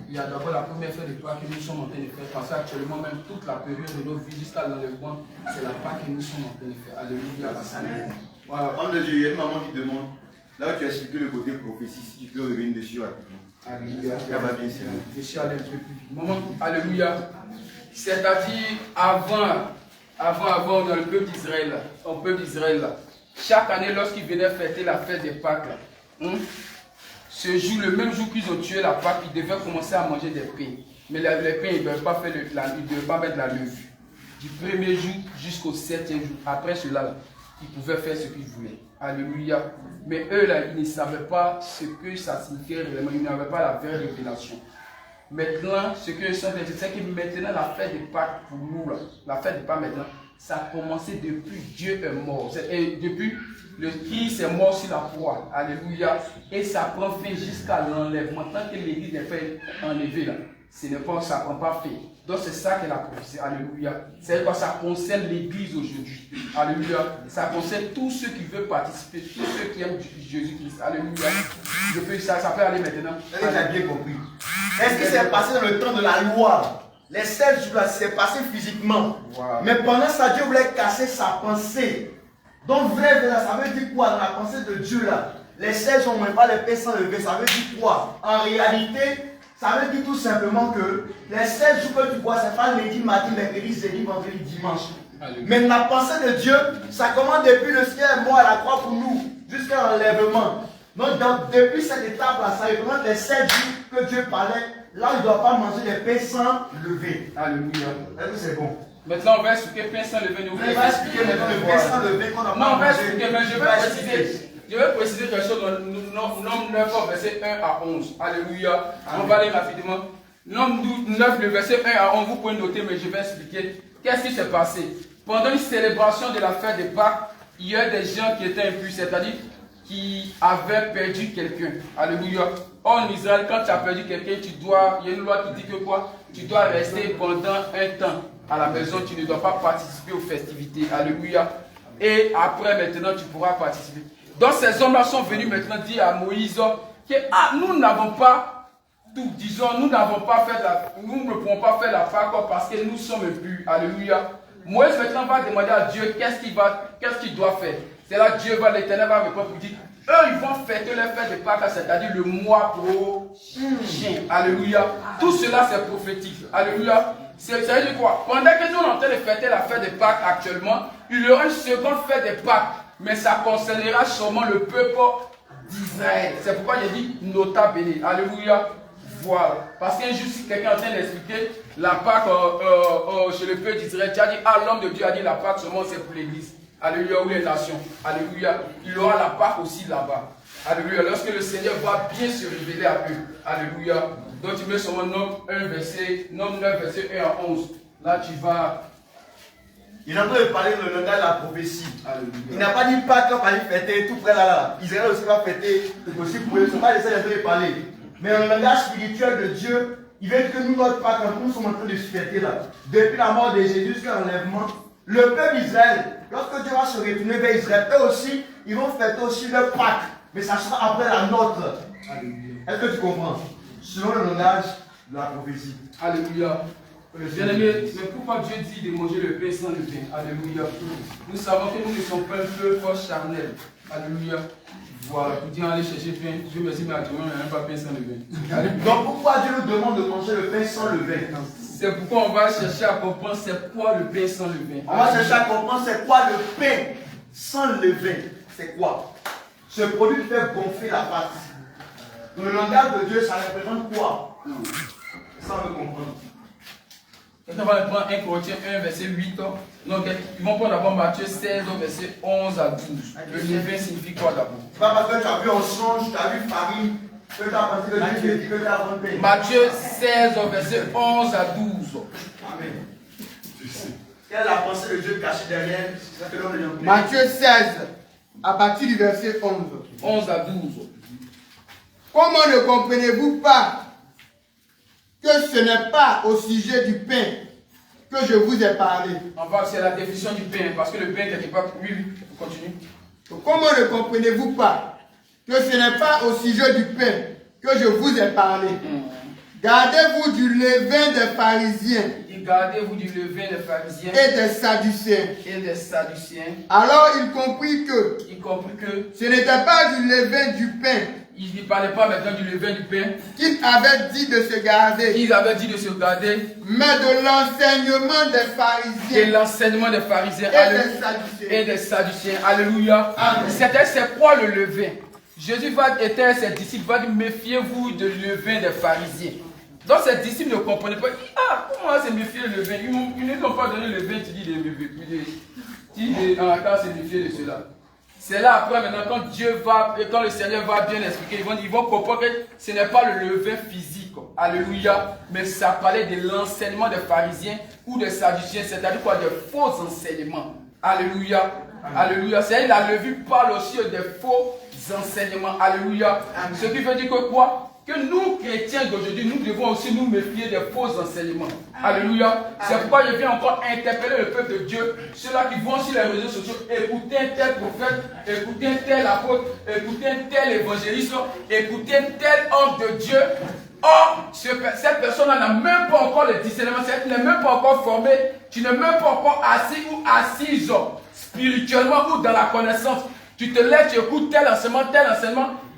Speaker 1: Il y a d'abord la première fête de Pâques que nous sommes en train de faire. Parce qu'actuellement, même toute la période de nos vies jusqu'à l'enlèvement, c'est la Pâques que nous sommes en train de faire. Alléluia.
Speaker 2: Voilà. Homme de Dieu, il y a une maman qui demande, là où tu as expliqué le côté prophétie, si tu peux revenir dessus rapidement.
Speaker 1: Alléluia.
Speaker 2: Ça va bien, c'est vrai.
Speaker 1: Je suis allé un peu plus vite. Maman, alléluia. C'est-à-dire, avant, dans le peuple d'Israël, chaque année, lorsqu'ils venaient fêter la fête des Pâques, ce jour, le même jour qu'ils ont tué la Pâque, ils devaient commencer à manger des pains. Mais les pains, ils ne devaient pas mettre la levure. Du premier jour jusqu'au 7e jour. Après cela, ils pouvaient faire ce qu'ils voulaient. Alléluia. Mais eux, là, ils ne savaient pas ce que ça signifiait réellement. Ils n'avaient pas la vraie révélation. Maintenant, ce que je sens, c'est que maintenant, la fête des Pâques, pour nous, là, la fête des Pâques maintenant, ça a commencé depuis Dieu est mort. Et depuis le Christ est mort sur la croix. Alléluia. Et ça prend fin jusqu'à l'enlèvement. Tant que l'église n'est pas enlevée, là, ça ne prend pas fin. Donc c'est ça qu'elle a prophétisé. Alléluia. C'est quoi ça concerne l'église aujourd'hui. Alléluia. Ça concerne tous ceux qui veulent participer, tous ceux qui aiment Jésus-Christ. Alléluia. Ça peut aller maintenant.
Speaker 2: Est-ce que tu as bien compris? Est-ce que c'est passé dans le temps de la loi? Les 7 jours là, c'est passé physiquement. Wow. Mais pendant ça, Dieu voulait casser sa pensée. Donc vrai, ça veut dire quoi dans la pensée de Dieu là? Les 16 jours, on ne met pas les pains sans lever. Ça veut dire quoi? En réalité, ça veut dire tout simplement que les 16 jours que tu vois, ce n'est pas lundi, mardi, mercredi, jeudi, vendredi, dimanche. Alléluia. Mais la pensée de Dieu, ça commence depuis le ciel mort à la croix pour nous, jusqu'à l'enlèvement. Donc depuis cette étape-là, ça représente les 7 jours que Dieu parlait. Là, il ne doit pas manger des pains sans lever.
Speaker 1: Alléluia.
Speaker 2: Est-ce que c'est bon?
Speaker 1: Maintenant, on va expliquer pain sans lever.
Speaker 2: On va expliquer maintenant le pain sans lever qu'on a pas mangé.
Speaker 1: Non, on va expliquer, mais je vais préciser quelque chose dans Nombre 9, verset 1 à 11. Alléluia. Amen. On va aller rapidement. Nombre 9, le verset 1 à 11, vous pouvez noter, mais je vais expliquer. Qu'est-ce qui s'est passé? Pendant une célébration de la fête de Pâques, il y a des gens qui étaient impurs, c'est-à-dire qui avaient perdu quelqu'un. Alléluia. En Israël, quand tu as perdu quelqu'un, il y a une loi qui dit que quoi? Tu dois rester pendant un temps à la maison, tu ne dois pas participer aux festivités. Alléluia. Et après, maintenant, tu pourras participer. Donc, ces hommes-là sont venus maintenant dire à Moïse que nous n'avons pas tout, disons, nous ne pouvons pas faire la Pâque parce que nous sommes impurs. Alléluia. Moïse maintenant va demander à Dieu qu'est-ce qu'il doit faire. C'est là que Dieu l'Éternel va répondre pour dire, eux ils vont fêter leur fête de Pâques, c'est-à-dire le mois prochain. Alléluia. Tout cela c'est prophétique. Alléluia. Ça veut dire quoi? Pendant que nous sommes en train de fêter la fête de Pâques actuellement, il y aura une seconde fête de Pâques, mais ça concernera seulement le peuple d'Israël. C'est pourquoi j'ai dit nota bene. Alléluia. Voilà. Parce qu'un jour, si quelqu'un est en train d'expliquer la Pâque chez le peuple d'Israël, tu as dit, l'homme de Dieu a dit la Pâque seulement c'est pour l'église. Alléluia, ou les nations. Alléluia. Il y aura la Pâque aussi là-bas. Alléluia. Lorsque le Seigneur va bien se révéler à eux. Alléluia. Donc tu mets seulement Nombre 9, verset 1 à 11. Là tu vas.
Speaker 2: Il est en train de parler le langage de la prophétie.
Speaker 1: Alléluia.
Speaker 2: Il n'a pas dit Pâques, on va fêter tout près là. Israël aussi va fêter aussi pour eux. Ce n'est pas les seuls de parler. Mais dans le langage spirituel de Dieu, il veut que nous, notre Pâques, nous sommes en train de se fêter là. Depuis la mort de Jésus jusqu'à l'enlèvement, le peuple d'Israël, lorsque Dieu va se retourner vers Israël, eux aussi, ils vont fêter aussi leur Pâques. Mais ça sera après la nôtre. Est-ce que tu comprends? Selon le langage de la prophétie.
Speaker 1: Alléluia. Bien-aimé, mais pourquoi Dieu dit de manger le pain sans le pain? Alléluia. Nous savons que nous ne sommes pas un peuple charnel. Alléluia. Voilà, pour dire aller chercher pain, Dieu merci, mais actuellement, il n'y a même pas pain sans le pain.
Speaker 2: Donc pourquoi Dieu nous demande de manger le pain sans le vin?
Speaker 1: C'est pourquoi on va chercher à comprendre c'est quoi le pain sans le vin.
Speaker 2: On va chercher à comprendre c'est quoi le pain sans le vin. C'est quoi? Ce produit fait gonfler la pâte. Dans le langage de Dieu, ça représente quoi? Ça on veut comprendre.
Speaker 1: On va prendre 1 Corinthiens 1, verset 8. Donc, ils vont prendre d'abord Matthieu 16, verset 11 à 12. Le levain signifie quoi d'abord?
Speaker 2: C'est pas parce que tu as vu un songe, tu as vu farine, que tu as pensé que Dieu dit que tu as bon pain.
Speaker 1: Matthieu 16, verset 11 à 12.
Speaker 2: Amen. Quelle est la pensée de Dieu cachée derrière?
Speaker 3: Matthieu 16, à partir du verset 11.
Speaker 1: 11 à 12.
Speaker 3: Comment ne comprenez-vous pas que ce n'est pas au sujet du pain que je vous ai parlé?
Speaker 1: C'est la définition du pain, parce que le pain, quelque part, oui, continue.
Speaker 3: Comment ne comprenez-vous pas que ce n'est pas au sujet du pain que je vous ai parlé? Gardez-vous du levain des pharisiens.
Speaker 1: Gardez-vous du levain des pharisiens
Speaker 3: et des sadducéens. Alors il comprit que ce n'était pas du levain du pain
Speaker 1: Ils ne parlaient pas maintenant du levain du pain.
Speaker 3: Qu'il avait dit de se garder.
Speaker 1: Ils avaient dit de se garder.
Speaker 3: Mais de l'enseignement des
Speaker 1: Et
Speaker 3: pharisiens.
Speaker 1: l'enseignement des pharisiens.
Speaker 3: Et
Speaker 1: Alléluia.
Speaker 3: des sadducéens.
Speaker 1: Et des sadducéens. Alléluia. C'est quoi le levain? Jésus va dire à ses disciples, va dire, méfiez-vous de levain des pharisiens. Donc ses disciples ne comprenaient pas. Ah, comment c'est méfier le levain? Ils ne t'ont pas donné le levain, tu dis de méfier. Tu dis dans la classe, c'est méfier de cela. C'est là après, maintenant, quand Dieu va, et quand le Seigneur va bien expliquer, ils vont comprendre que ce n'est pas le levain physique. Alléluia. Mais ça parlait de l'enseignement des pharisiens ou des sadducéens, c'est-à-dire quoi? Des faux enseignements. Alléluia. Alléluia. C'est-à-dire la levure parle aussi des faux enseignements. Alléluia. Ce qui veut dire que quoi? Que nous, chrétiens d'aujourd'hui, nous devons aussi nous méfier des faux enseignements. Alléluia. C'est pourquoi je viens encore interpeller le peuple de Dieu, ceux-là qui vont sur les réseaux sociaux, écouter un tel prophète, écouter un tel apôtre, écouter un tel évangéliste, écouter un tel homme de Dieu. Or, cette personne-là n'a même pas encore le discernement, c'est-à-dire qu'il n'est même pas encore formé, tu n'es même pas encore assis ou assise spirituellement ou dans la connaissance. Tu te lèves, tu écoutes tel enseignement.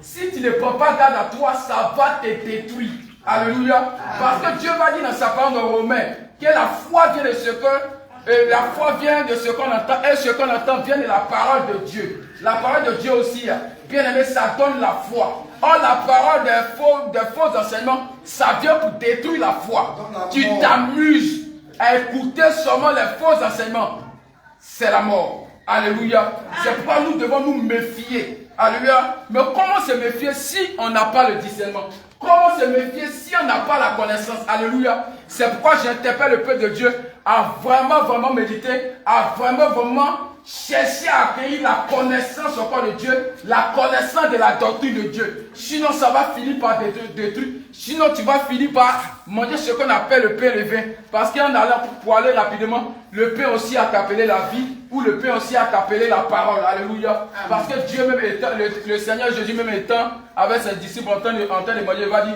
Speaker 1: Si tu ne prends pas garde à toi, ça va te détruire. Alléluia. Parce que Dieu va dire dans sa parole de Romains que la foi vient de ce qu'on entend, et ce qu'on entend vient de la parole de Dieu. La parole de Dieu aussi, bien aimé, ça donne la foi. Or, la parole des faux enseignements, ça vient pour détruire la foi. Tu t'amuses à écouter seulement les faux enseignements. C'est la mort. Alléluia. C'est pourquoi nous devons nous méfier. Alléluia. Mais comment se méfier si on n'a pas le discernement? Comment se méfier si on n'a pas la connaissance? Alléluia. C'est pourquoi j'interpelle le peuple de Dieu à vraiment méditer, à vraiment chercher à accueillir la connaissance encore de Dieu, la connaissance de la doctrine de Dieu. Sinon, ça va finir par détruire. Sinon, tu vas finir par manger ce qu'on appelle le pain et le vin. Parce qu'en allant pour aller rapidement, le pain aussi a appelé la vie, ou le pain aussi a appelé la parole. Alléluia. Parce que Dieu même étant, le Seigneur Jésus même étant avec ses disciples en train de manger, il va dire,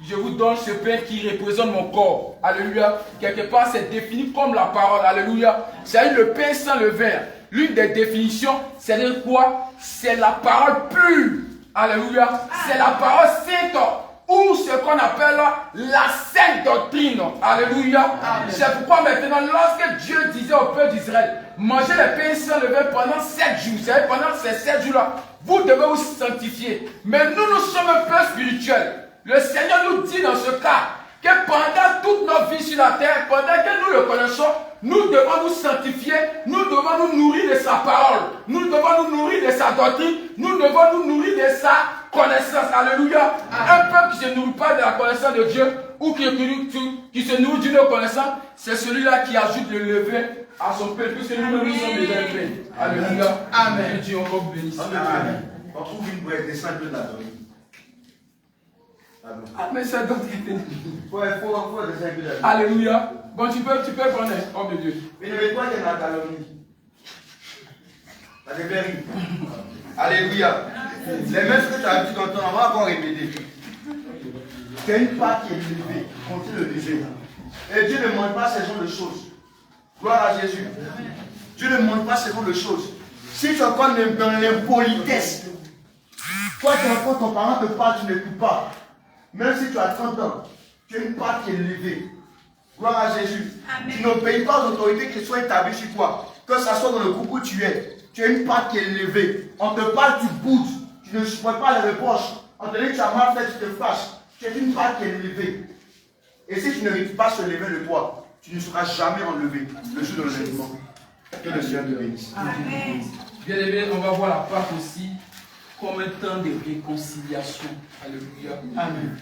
Speaker 1: je vous donne ce pain qui représente mon corps. Alléluia. Quelque part, c'est défini comme la parole. Alléluia. C'est le pain sans le vin. L'une des définitions, c'est de quoi? C'est la parole pure. Alléluia. C'est la parole sainte. Ou ce qu'on appelle la sainte doctrine. Alléluia. C'est pourquoi maintenant, lorsque Dieu disait au peuple d'Israël, mangez le pain sans le vin pendant 7 jours. Vous savez, pendant ces 7 jours-là, vous devez vous sanctifier. Mais nous sommes un peu spirituels. Le Seigneur nous dit dans ce cas que pendant toute notre vie sur la terre, pendant que nous le connaissons, nous devons nous sanctifier, nous devons nous nourrir de sa parole, nous devons nous nourrir de sa doctrine, nous devons nous nourrir de sa connaissance. Alléluia. Un peuple qui ne se nourrit pas de la connaissance de Dieu ou qui se nourrit d'une connaissance, c'est celui-là qui ajoute le levain à son pain, puisque nous-mêmes nous sommes déjà le pain. Alléluia. Amen. Dieu encore bénisse.
Speaker 2: Amen. On trouve une boîte de 5 de la donne.
Speaker 1: Ah, mais c'est donc
Speaker 2: Faut des 5 de la.
Speaker 1: Alléluia. Bon, tu peux prendre un homme de Dieu.
Speaker 2: Mais ne mets pas qu'il y a la calomnie. Ça devient rire. Alléluia. Les mêmes que tu as dit dans ton, on va encore répéter. C'est une part qui est élevée, contre le léger. Et Dieu ne demande pas ce genre de choses. Gloire à Jésus. Dieu ne demande pas ce genre de choses. Si tu es encore dans l'impolitesse, toi tu entends ton parent te parle, tu n'écoutes pas. Même si tu as 30 ans, tu as une part qui est élevée. Gloire à Jésus. Amen. Tu n'obéis pas aux autorités qui soient établies sur toi. Que ce soit dans le groupe où tu es, tu as une part qui est élevée. On te parle, tu boudes. Tu ne supportes pas les reproches. On te dit que tu as mal fait, tu te fâches. Tu as une part qui est élevée. Et si tu ne réussis pas à se lever de toi, tu ne seras jamais enlevé le jour de l'enlèvement. Que le Seigneur te bénisse.
Speaker 1: Amen. Bien aimé, on va voir la part aussi comme un temps de réconciliation. Alléluia. Amen.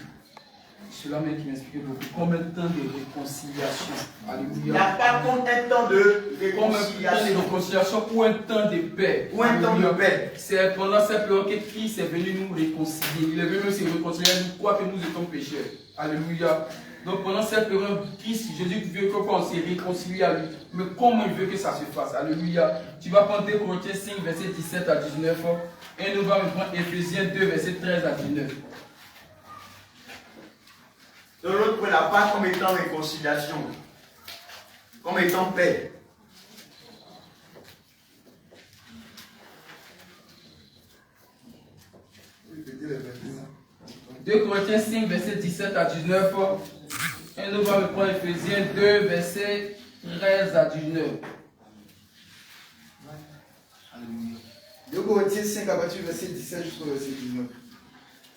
Speaker 1: Cela même qui m'explique beaucoup. Comme un temps de réconciliation. Alléluia.
Speaker 2: Il n'y a pas comme un temps de réconciliation.
Speaker 1: Comme un temps de réconciliation ou un temps de paix.
Speaker 2: Ou un temps de paix.
Speaker 1: C'est pendant cette période que Christ est venu nous réconcilier. Il est venu se réconcilier avec nous, quoique nous étions pécheurs. Alléluia. Donc pendant cette période, Christ, Jésus veut qu'on se réconcilie à lui. Mais comment il veut que ça se fasse? Alléluia. Tu vas prendre 2 Corinthiens 5, verset 17 à 19. Et nous allons prendre Éphésiens 2, verset 13 à 19.
Speaker 2: De l'autre, on n'a pas comme étant réconciliation, comme étant paix.
Speaker 3: Répétez les versets.
Speaker 1: 2 Corinthiens 5, verset 17 à 19. Et nous allons prendre Ephésiens 2, verset 13 à 19.
Speaker 3: 2 Corinthiens 5 à partir du verset 17 jusqu'au verset 19.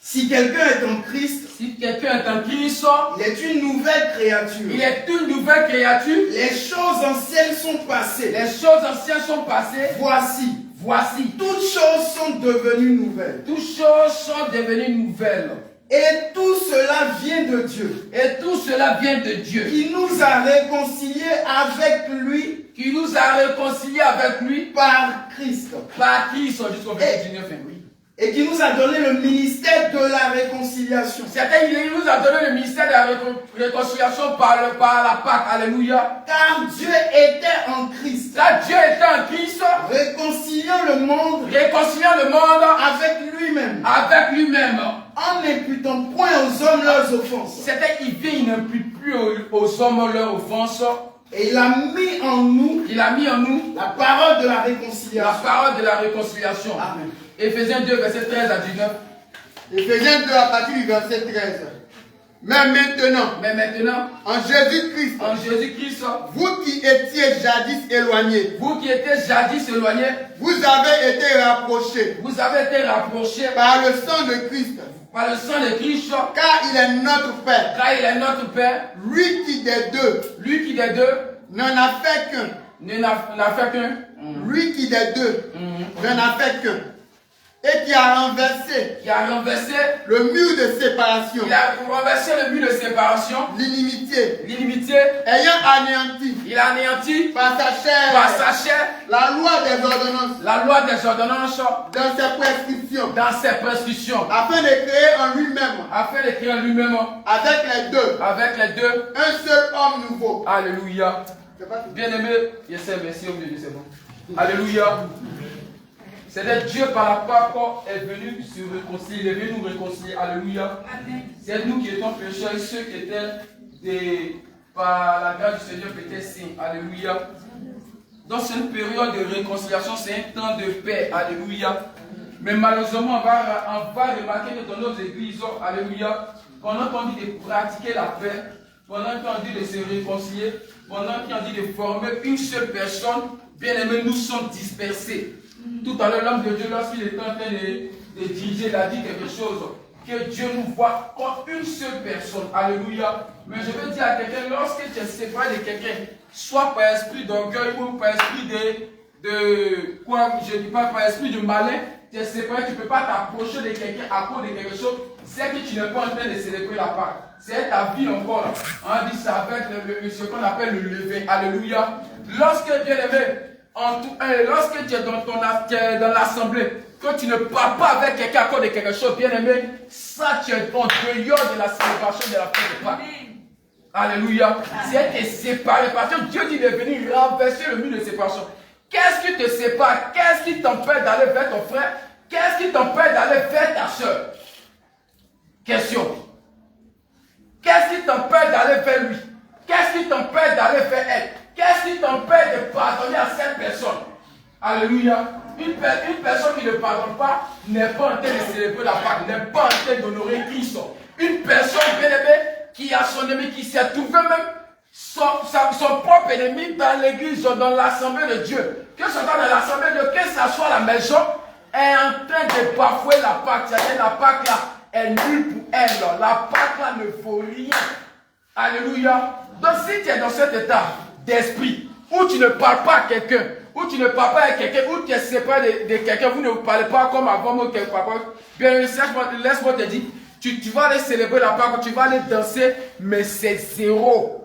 Speaker 3: Si quelqu'un est en Christ,
Speaker 1: Si quelqu'un est en Christ,
Speaker 3: il est une nouvelle créature.
Speaker 1: il est une nouvelle créature.
Speaker 3: Les choses anciennes sont passées.
Speaker 1: Les choses anciennes sont passées.
Speaker 3: Voici,
Speaker 1: Voici,
Speaker 3: toutes choses sont devenues nouvelles.
Speaker 1: toutes choses sont devenues nouvelles.
Speaker 3: Et tout cela vient de Dieu,
Speaker 1: Et tout cela vient de Dieu,
Speaker 3: qui nous a réconciliés avec lui
Speaker 1: qui nous a réconciliés avec lui
Speaker 3: par Christ,
Speaker 1: par Christ jusqu'au verset 19. Oui.
Speaker 3: et qui nous a donné le ministère de la réconciliation.
Speaker 1: Certains, il nous a donné le ministère de la réconciliation par la Pâque. Alléluia.
Speaker 3: Car Dieu était en Christ,
Speaker 1: Là, Dieu était en Christ,
Speaker 3: réconciliant le monde
Speaker 1: réconciliant le monde
Speaker 3: avec lui-même,
Speaker 1: avec lui-même.
Speaker 3: en n'imputant point aux hommes leurs offenses.
Speaker 1: Certains, il vient, il n'impute plus aux hommes leurs offenses.
Speaker 3: Et il a mis en nous
Speaker 1: Il a mis en nous
Speaker 3: la parole de la
Speaker 1: la
Speaker 3: réconciliation.
Speaker 1: parole de la réconciliation.
Speaker 3: Amen.
Speaker 1: Éphésiens 2, verset 13 à 19.
Speaker 4: Éphésiens 2 à partir du verset 13. Mais maintenant,
Speaker 1: Mais maintenant,
Speaker 4: en Jésus-Christ,
Speaker 1: en Jésus-Christ,
Speaker 4: vous qui étiez jadis éloignés,
Speaker 1: vous qui étiez jadis éloignés,
Speaker 4: vous avez été rapprochés
Speaker 1: vous avez été rapprochés
Speaker 4: par le sang de Christ,
Speaker 1: par le sang de Christ,
Speaker 4: car il est notre Père.
Speaker 1: car il est notre Père,
Speaker 4: Lui qui des deux
Speaker 1: lui qui des deux
Speaker 4: n'en a fait qu'un.
Speaker 1: n'a fait qu'un.
Speaker 4: Lui qui des deux n'en a fait qu'un. Et qui a renversé
Speaker 1: Qui a renversé,
Speaker 4: le mur de séparation,
Speaker 1: il a renversé le mur de séparation,
Speaker 4: l'inimitié,
Speaker 1: l'inimitié,
Speaker 4: ayant anéanti
Speaker 1: il a anéanti
Speaker 4: par sa
Speaker 1: par
Speaker 4: chair
Speaker 1: sa chair
Speaker 4: la loi des ordonnances
Speaker 1: la loi des ordonnances
Speaker 4: dans ses prescriptions,
Speaker 1: dans ses prescriptions,
Speaker 4: afin de créer en lui-même,
Speaker 1: afin de créer lui-même
Speaker 4: avec
Speaker 1: avec les deux.
Speaker 4: un seul homme nouveau.
Speaker 1: Alléluia.
Speaker 4: C'est pas tout.
Speaker 1: Bien-aimé, je sais, merci au milieu, c'est bon. Alléluia. C'est Dieu par la Pâque est venu se réconcilier, il est venu nous réconcilier. Alléluia. C'est nous qui étions pécheurs et ceux qui étaient par la grâce du Seigneur qui étaient saints. Alléluia. Donc c'est une période de réconciliation, c'est un temps de paix. Alléluia. Mais malheureusement, on va remarquer que dans nos églises, alléluia, pendant qu'on dit de pratiquer la paix, pendant qu'on dit de se réconcilier, pendant qu'on dit de former une seule personne, bien aimé, nous sommes dispersés. Tout à l'heure, l'homme de Dieu, lorsqu'il était en train de diriger, il a dit quelque chose. Que Dieu nous voit comme une seule personne. Alléluia. Mais je veux dire à quelqu'un, lorsque tu es séparé de quelqu'un, soit par esprit d'orgueil ou par esprit je dis pas par esprit de malin, tu es séparé, tu ne peux pas t'approcher de quelqu'un à cause de quelque chose, c'est que tu n'es pas en train de célébrer la Pâque. C'est ta vie encore. On dit ça avec ce qu'on appelle le lever. Alléluia. Lorsque bien aimé, lorsque tu es dans l'assemblée, que tu ne parles pas avec quelqu'un à cause de quelque chose, bien aimé, ça tu es en dehors de la célébration de la fête de Pâques. Alléluia. C'est te séparer parce que Dieu dit de venir renverser le mur de séparation. Qu'est-ce qui te sépare? Qu'est-ce qui t'empêche d'aller vers ton frère? Qu'est-ce qui t'empêche d'aller vers ta soeur? Question. Qu'est-ce qui t'empêche d'aller vers lui? Qu'est-ce qui t'empêche d'aller vers elle? Qu'est-ce qui t'empêche de pardonner à cette personne? Alléluia. Une personne qui ne pardonne pas n'est pas en train de célébrer la Pâque, n'est pas en train d'honorer Christ. Une personne bien aimée qui a son ennemi, qui s'est trouvé même son propre ennemi dans l'église, dans l'assemblée de Dieu. Que ce soit dans l'assemblée de Dieu, que ce soit à la maison, est en train de bafouer la Pâque. C'est-à-dire la Pâque là est nulle pour elle. La Pâque là ne vaut rien. Alléluia. Donc si tu es dans cet état d'esprit, où tu ne parles pas à quelqu'un, où tu ne parles pas à quelqu'un, où tu es séparé de quelqu'un, vous ne vous parlez pas comme avant, bien laisse-moi te dire, tu vas aller célébrer la Pâque, tu vas aller danser, mais c'est zéro.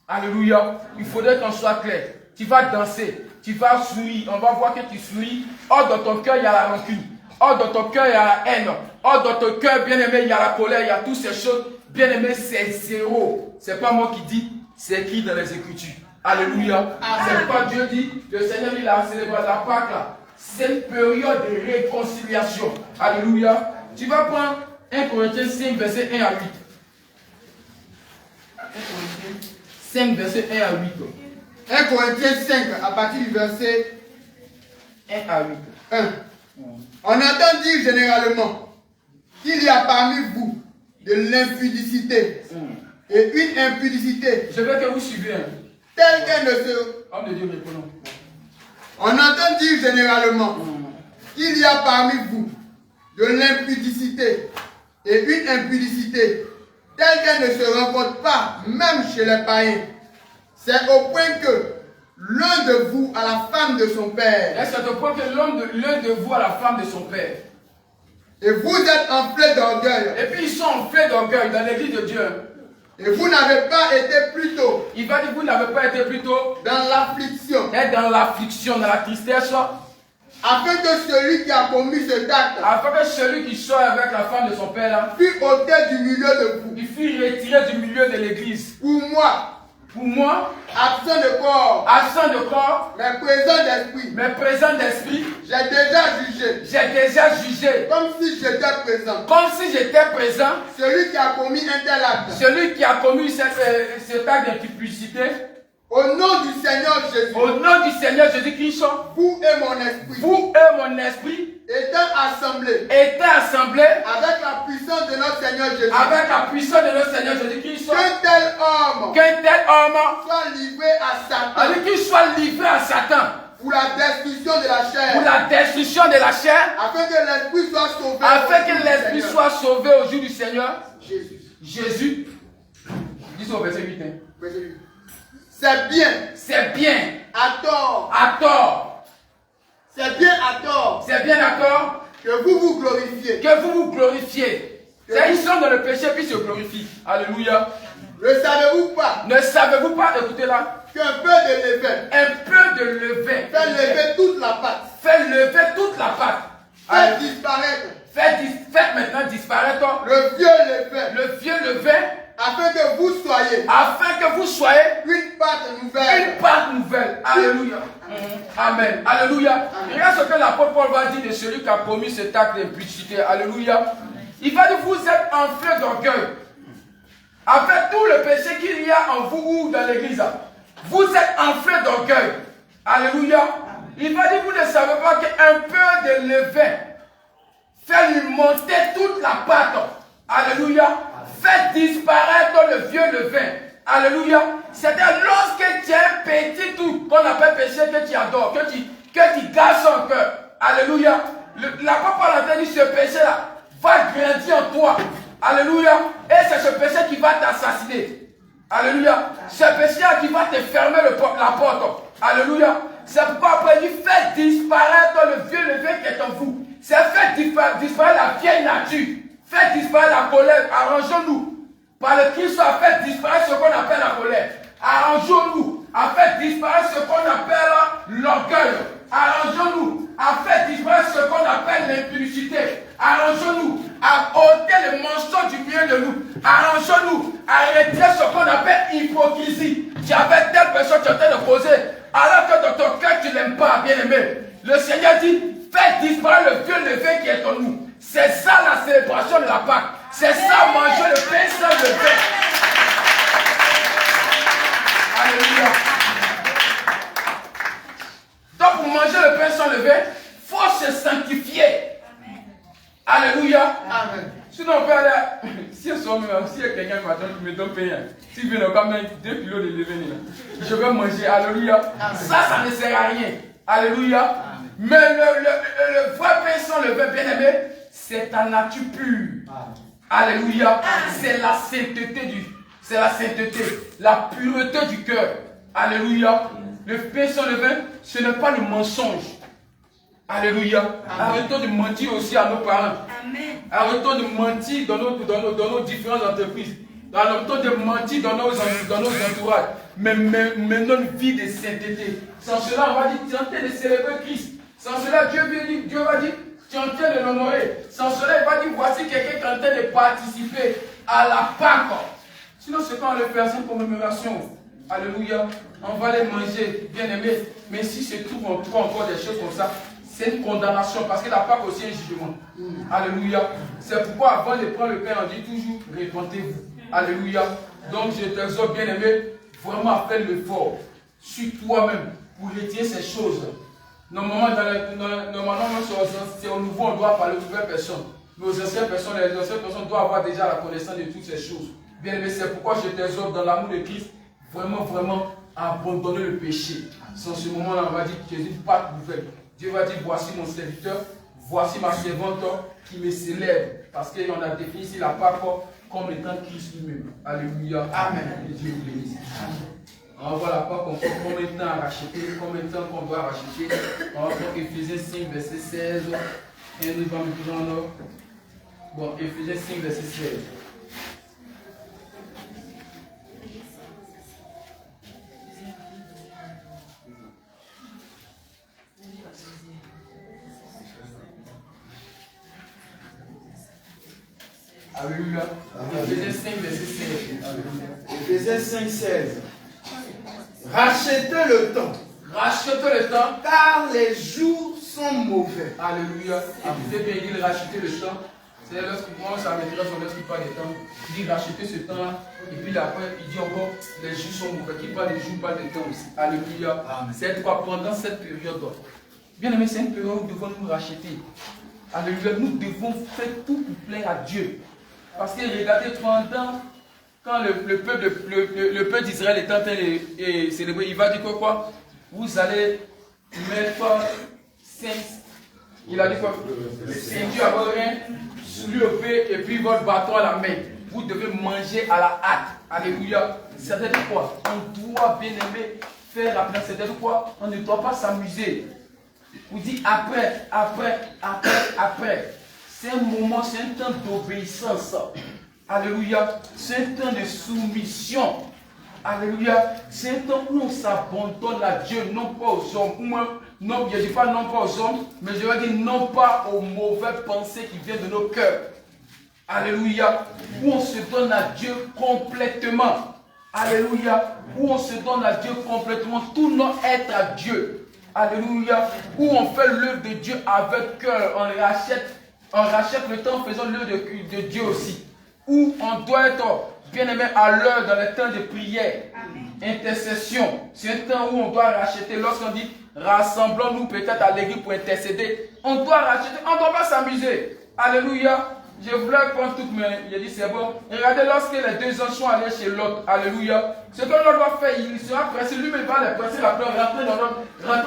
Speaker 1: Alléluia. Il faudrait qu'on soit clair. Tu vas danser, tu vas sourire, on va voir que tu souris. Or dans ton cœur, il y a la rancune. Or dans ton cœur, il y a la haine. Or dans ton cœur, bien aimé, il y a la colère, il y a toutes ces choses. Bien aimé, c'est zéro. C'est pas moi qui dis, c'est écrit dans les Écritures. Alléluia. C'est pas Dieu dit, le Seigneur il a célébré la Pâque là. C'est une période de réconciliation. Alléluia. Tu vas prendre 1 Corinthiens 5, verset 1 à 8. 1 Corinthiens 5, verset 1 à 8.
Speaker 4: 1 Corinthiens 5, à partir du verset
Speaker 1: 1 à 8.
Speaker 4: 1. On entend dire généralement qu'il y a parmi vous de l'impudicité. Et une impudicité.
Speaker 1: Je veux que vous suiviez.
Speaker 4: Telle qu'elle ne se...
Speaker 1: Homme de Dieu, répondons.
Speaker 4: On entend dire généralement qu'il y a parmi vous de l'impudicité et une impudicité telle qu'elle ne se rencontre pas même chez les païens. C'est au point que l'un de vous a la femme de son père.
Speaker 1: Et c'est au point que l'un de vous a la femme de son père.
Speaker 4: Et vous êtes enflés d'orgueil.
Speaker 1: Et puis ils sont enflés d'orgueil dans l'église de Dieu.
Speaker 4: Et vous n'avez pas été plutôt
Speaker 1: Il va dire, vous n'avez pas été plutôt
Speaker 4: dans l'affliction.
Speaker 1: être dans l'affliction, dans la tristesse,
Speaker 4: Afin que celui qui a commis ce acte
Speaker 1: afin que celui qui sort avec la femme de son père, là,
Speaker 4: fût ôté du milieu de vous.
Speaker 1: il fut retiré du milieu de l'église.
Speaker 4: Pour moi,
Speaker 1: absent de corps,
Speaker 4: mais présent d'esprit,
Speaker 1: j'ai
Speaker 4: déjà jugé,
Speaker 1: jugé,
Speaker 4: comme si j'étais présent,
Speaker 1: celui qui a commis un tel acte, celui qui a commis cet acte d'impudicité,
Speaker 4: au nom du Seigneur Jésus-Christ, vous et mon esprit, étant assemblés
Speaker 1: avec la puissance de notre Seigneur Jésus-Christ,
Speaker 4: qu'un tel homme
Speaker 1: soit livré à Satan,
Speaker 4: pour la destruction de la chair,
Speaker 1: afin que l'esprit soit sauvé au jour du Seigneur Jésus. Disons au verset 8.
Speaker 4: C'est bien à tort que vous vous glorifiez.
Speaker 1: C'est ils sont dans le péché puis se glorifient. Alléluia.
Speaker 4: Ne savez-vous pas,
Speaker 1: écoutez là,
Speaker 4: qu'un peu de levain fait lever toute la pâte.
Speaker 1: Faites maintenant disparaître
Speaker 4: le vieux levain, afin que vous soyez une pâte nouvelle.
Speaker 1: Alléluia. Amen. Alléluia. Regarde ce que l'apôtre Paul va dire de celui qui a commis cet acte d'impudicité. Alléluia. Il va dire, vous êtes enflés d'orgueil. Avec tout le péché qu'il y a en vous ou dans l'église, vous êtes enflés d'orgueil. Alléluia. Il va dire, vous ne savez pas qu'un peu de levain fait lui monter toute la pâte. Alléluia. Faites disparaître le vieux levain. Alléluia. C'est-à-dire lorsque tu as un petit truc qu'on appelle péché que tu adores, que tu gardes son cœur. Alléluia. L'apôtre Paul a dit, ce péché-là va grandir en toi. Alléluia. Et c'est ce péché qui va t'assassiner. Alléluia. Ce péché-là qui va te fermer la porte. Alléluia. C'est pourquoi après il dit, faites disparaître le vieux levain qui est en vous. C'est faites disparaître la vieille nature. Faites disparaître la colère. Arrangeons-nous. Par le Christ, à faire disparaître ce qu'on appelle la colère. Arrangeons-nous à faire disparaître ce qu'on appelle l'orgueil. Arrangeons-nous à faire disparaître ce qu'on appelle l'impudicité. Arrangeons-nous à ôter le mensonge du milieu de nous. Arrangeons-nous à retirer ce qu'on appelle hypocrisie. Tu avais telle personne qui était de poser, alors que dans ton cœur tu n'aimes pas, bien aimé. Le Seigneur dit, faites disparaître le vieux levain qui est en nous. C'est ça la célébration de la Pâque. C'est ça manger le pain sans levain. Alléluia. Donc pour manger le pain sans levain, il faut se sanctifier. Alléluia.
Speaker 4: Amen.
Speaker 1: Sinon on peut aller, si il y a quelqu'un qui me donne pain, s'il vient quand même 2 kilos de levain, je vais manger. Alléluia. Ça ne sert à rien. Alléluia. Mais le vrai pain sans levain, bien aimé, c'est ta nature pure. Alléluia. C'est la sainteté, la pureté du cœur. Alléluia. Le pain sans levain, ce n'est pas le mensonge. Alléluia. Arrêtons de mentir aussi à nos parents.
Speaker 5: Amen.
Speaker 1: Arrêtons de mentir dans nos différentes entreprises. Arrêtons de mentir dans nos entourages. Mais menons une vie de sainteté. Sans cela, on va dire, tu es en train de célébrer Christ. Sans cela, Dieu va dire, tu es en train de l'honorer. Sans cela, il va dire, voici quelqu'un qui est en train de participer à la Pâque. Sinon, c'est quand on le fait, c'est une commémoration. Alléluia. On va les manger, bien aimés. Mais si se trouve encore des choses comme ça, c'est une condamnation. Parce que la Pâque aussi est un jugement. Alléluia. C'est pourquoi avant de prendre le pain, on dit toujours, répentez-vous. Alléluia. Donc, je t'exhorte, bien aimé, vraiment à faire l'effort sur toi-même pour retirer ces choses. Normalement, c'est au nouveau, on doit parler aux nouvelles personnes. nos anciennes personnes, les anciennes personnes doivent avoir déjà la connaissance de toutes ces choses. Bien aimé, c'est pourquoi je t'exhorte dans l'amour de Christ, vraiment à abandonner le péché. Sans ce moment-là, on va dire que Jésus pas de nouvelle. Dieu va dire, voici mon serviteur, voici ma servante qui me célèbre. Parce qu'on a défini ici la Pâque comme étant Christ lui-même. Alléluia. Amen. Et Dieu vous bénisse. On va voir la Pâque comme combien de temps à racheter, combien de temps qu'on doit racheter. On va voir Éphésiens 5, verset 16. Et nous allons prendre. Bon, Éphésiens 5, verset 16. Alléluia. Éphésiens 5, verset 16.
Speaker 3: Éphésiens 5, 16. Rachetez le temps.
Speaker 1: Rachetez le temps.
Speaker 3: Car les jours sont mauvais.
Speaker 1: Alléluia. Écoutez bien, il dit racheter le temps. C'est lorsqu'on ça m'intéresse, lorsqu'il parle des temps. Il dit racheter ce temps-là. Et puis après, il dit encore, les jours sont mauvais. Qui parle des jours, parle des temps aussi. Alléluia. C'est pourquoi pendant cette période, bien aimé, c'est une période où nous devons nous racheter. Alléluia. Nous devons faire tout pour plaire à Dieu. Parce que regardez, pendant, quand le peuple d'Israël est en train de célébrer, il va dire quoi? Vous allez mettre 5, il a dit quoi? Ceinture à votre rein, soulever et puis votre bâton à la main. Vous devez manger à la hâte. Alléluia. C'est-à-dire quoi? On doit bien aimer faire la. C'est-à-dire quoi? On ne doit pas s'amuser. Vous dites après. C'est un moment, c'est un temps d'obéissance. Alléluia. C'est un temps de soumission. Alléluia. C'est un temps où on s'abandonne à Dieu, non pas aux hommes. Non, je ne dis pas non pas aux hommes, mais je vais dire non pas aux mauvaises pensées qui viennent de nos cœurs. Alléluia. Où on se donne à Dieu complètement. Alléluia. Où on se donne à Dieu complètement. Tout notre être à Dieu. Alléluia. Où on fait l'œuvre de Dieu avec cœur. On rachète le temps en faisant l'œuvre de Dieu aussi. Où on doit être bien aimé à l'heure dans le temps de prière. Intercession. C'est un temps où on doit racheter. Lorsqu'on dit rassemblons-nous peut-être à l'église pour intercéder. On doit racheter. On ne doit pas s'amuser. Alléluia. Je voulais prendre toutes mes. J'ai dit c'est bon. Regardez, lorsque les deux anges sont allés chez l'autre. Alléluia. Ce que l'autre doit faire, il sera pressé. Lui-même va les presser la peur, rentrer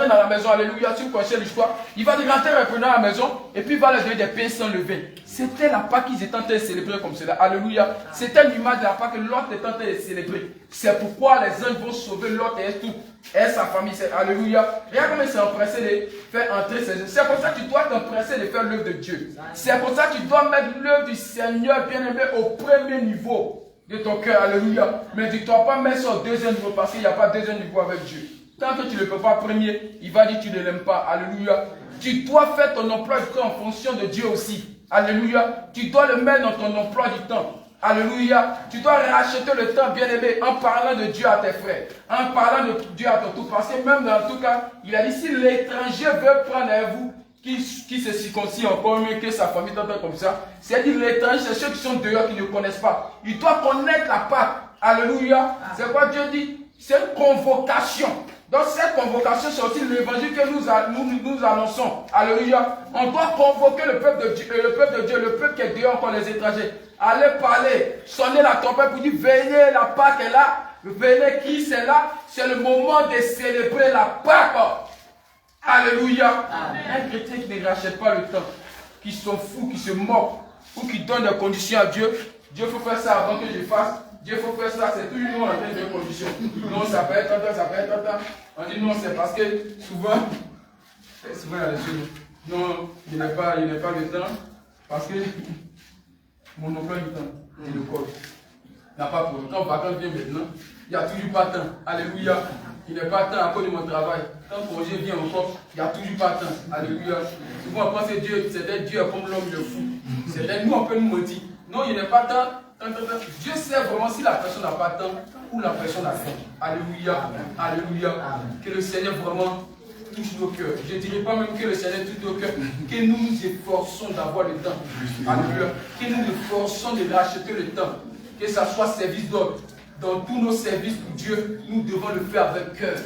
Speaker 1: dans la maison. Alléluia. Si vous connaissez l'histoire, il va rentrer maintenant à la maison et puis il va leur donner des pains sans levain. C'était la Pâque qu'ils étaient en train de célébrer comme cela. Alléluia. C'était l'image de la Pâque que l'autre est en train de célébrer. C'est pourquoi les anges vont sauver l'autre et tout. Et sa famille, c'est Alléluia. Regarde comment ils sont empressés de faire entrer ces gens. C'est pour ça que tu dois t'empresser de faire l'œuvre de Dieu. C'est pour ça que tu dois mettre l'œuvre du Seigneur bien-aimé au premier niveau de ton cœur. Alléluia. Mais tu ne dois pas mettre ça au deuxième niveau parce qu'il n'y a pas de deuxième niveau avec Dieu. Tant que tu ne le peux pas premier, il va dire que tu ne l'aimes pas. Alléluia. Tu dois faire ton emploi du temps en fonction de Dieu aussi. Alléluia. Tu dois le mettre dans ton emploi du temps. Alléluia. Tu dois racheter le temps, bien-aimé, en parlant de Dieu à tes frères. En parlant de Dieu à ton tour. Parce que même dans tout cas, il a dit, si l'étranger veut prendre à vous, qui se circoncis encore mieux que sa famille, comme ça, c'est-à-dire l'étranger, c'est ceux qui sont dehors, qui ne connaissent pas. Il doit connaître la Pâque. Alléluia. C'est quoi Dieu dit? C'est une convocation. Donc cette convocation, c'est aussi l'évangile que nous annonçons. Alléluia. On doit convoquer le peuple de Dieu, le peuple qui est dehors, encore les étrangers. Allez parler, sonner la trompette pour dire venez, la Pâque est là. Venez, qui c'est là? C'est le moment de célébrer la Pâque. Alléluia. Amen. Un chrétien qui ne rachète pas le temps, qui sont fous, qui se moquent, ou qui donne des conditions à Dieu. Dieu faut faire ça avant que je fasse. Dieu faut faire ça, c'est toujours nous en train de conditions. Non, ça peut être temps, ça peut être temps. On dit non, c'est parce que souvent il y a des choses. Non, il n'est pas le temps. Parce que mon emploi du temps, c'est le corps. Il n'y a pas pour. Quand vacances vient maintenant, il n'y a toujours pas de temps. Alléluia. Il n'est pas de temps à cause de mon travail. Quand projet vient encore, il n'y a toujours pas de temps. Alléluia. Souvent on pense que Dieu, c'est Dieu comme l'homme le fou. C'est nous, on peut nous mentir. Non, il n'est pas de temps. Dieu sait vraiment si la personne n'a pas de temps ou la personne a faim. Alléluia. Alléluia. Que le Seigneur vraiment touche nos cœurs. Je ne dirais pas même que le Seigneur touche nos cœurs. Que nous nous efforçons d'avoir le temps. Alléluia. Que nous nous efforçons de racheter le temps. Que ça soit service d'ordre. Dans tous nos services pour Dieu, nous devons le faire avec cœur.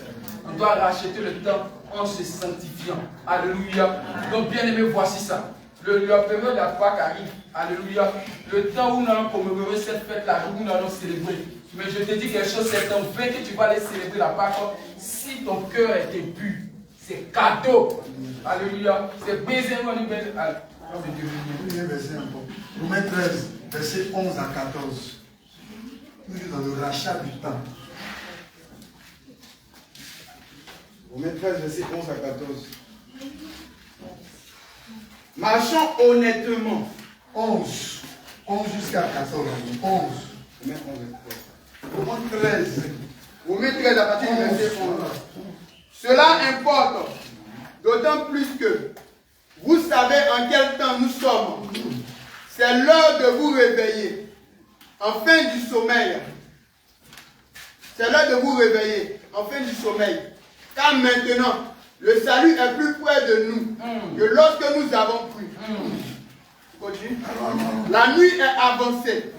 Speaker 1: On doit racheter le temps en se sanctifiant. Alléluia. Donc bien aimé, voici ça. la période de la Pâque arrive. Alléluia. Le temps où nous allons commémorer cette fête-là, où nous allons célébrer. Mais je te dis quelque chose, c'est en vain que tu vas aller célébrer la Pâque. Si ton cœur est impu, c'est cadeau. Alléluia. C'est baiser mon nouvelle.
Speaker 5: Romains 13, versets 11 à 14. Nous sommes dans le rachat du temps.
Speaker 3: Romains 13, verset 11 à 14. Marchons honnêtement.
Speaker 5: 11 jusqu'à 14. 11. Romains 13.
Speaker 4: Romains 13 à partir du verset 11. Cela importe, d'autant plus que vous savez en quel temps nous sommes. C'est l'heure de vous réveiller, en fin du sommeil. C'est l'heure de vous réveiller, en fin du sommeil. Car maintenant, le salut est plus près de nous que lorsque nous avons cru. Continue. La nuit est avancée,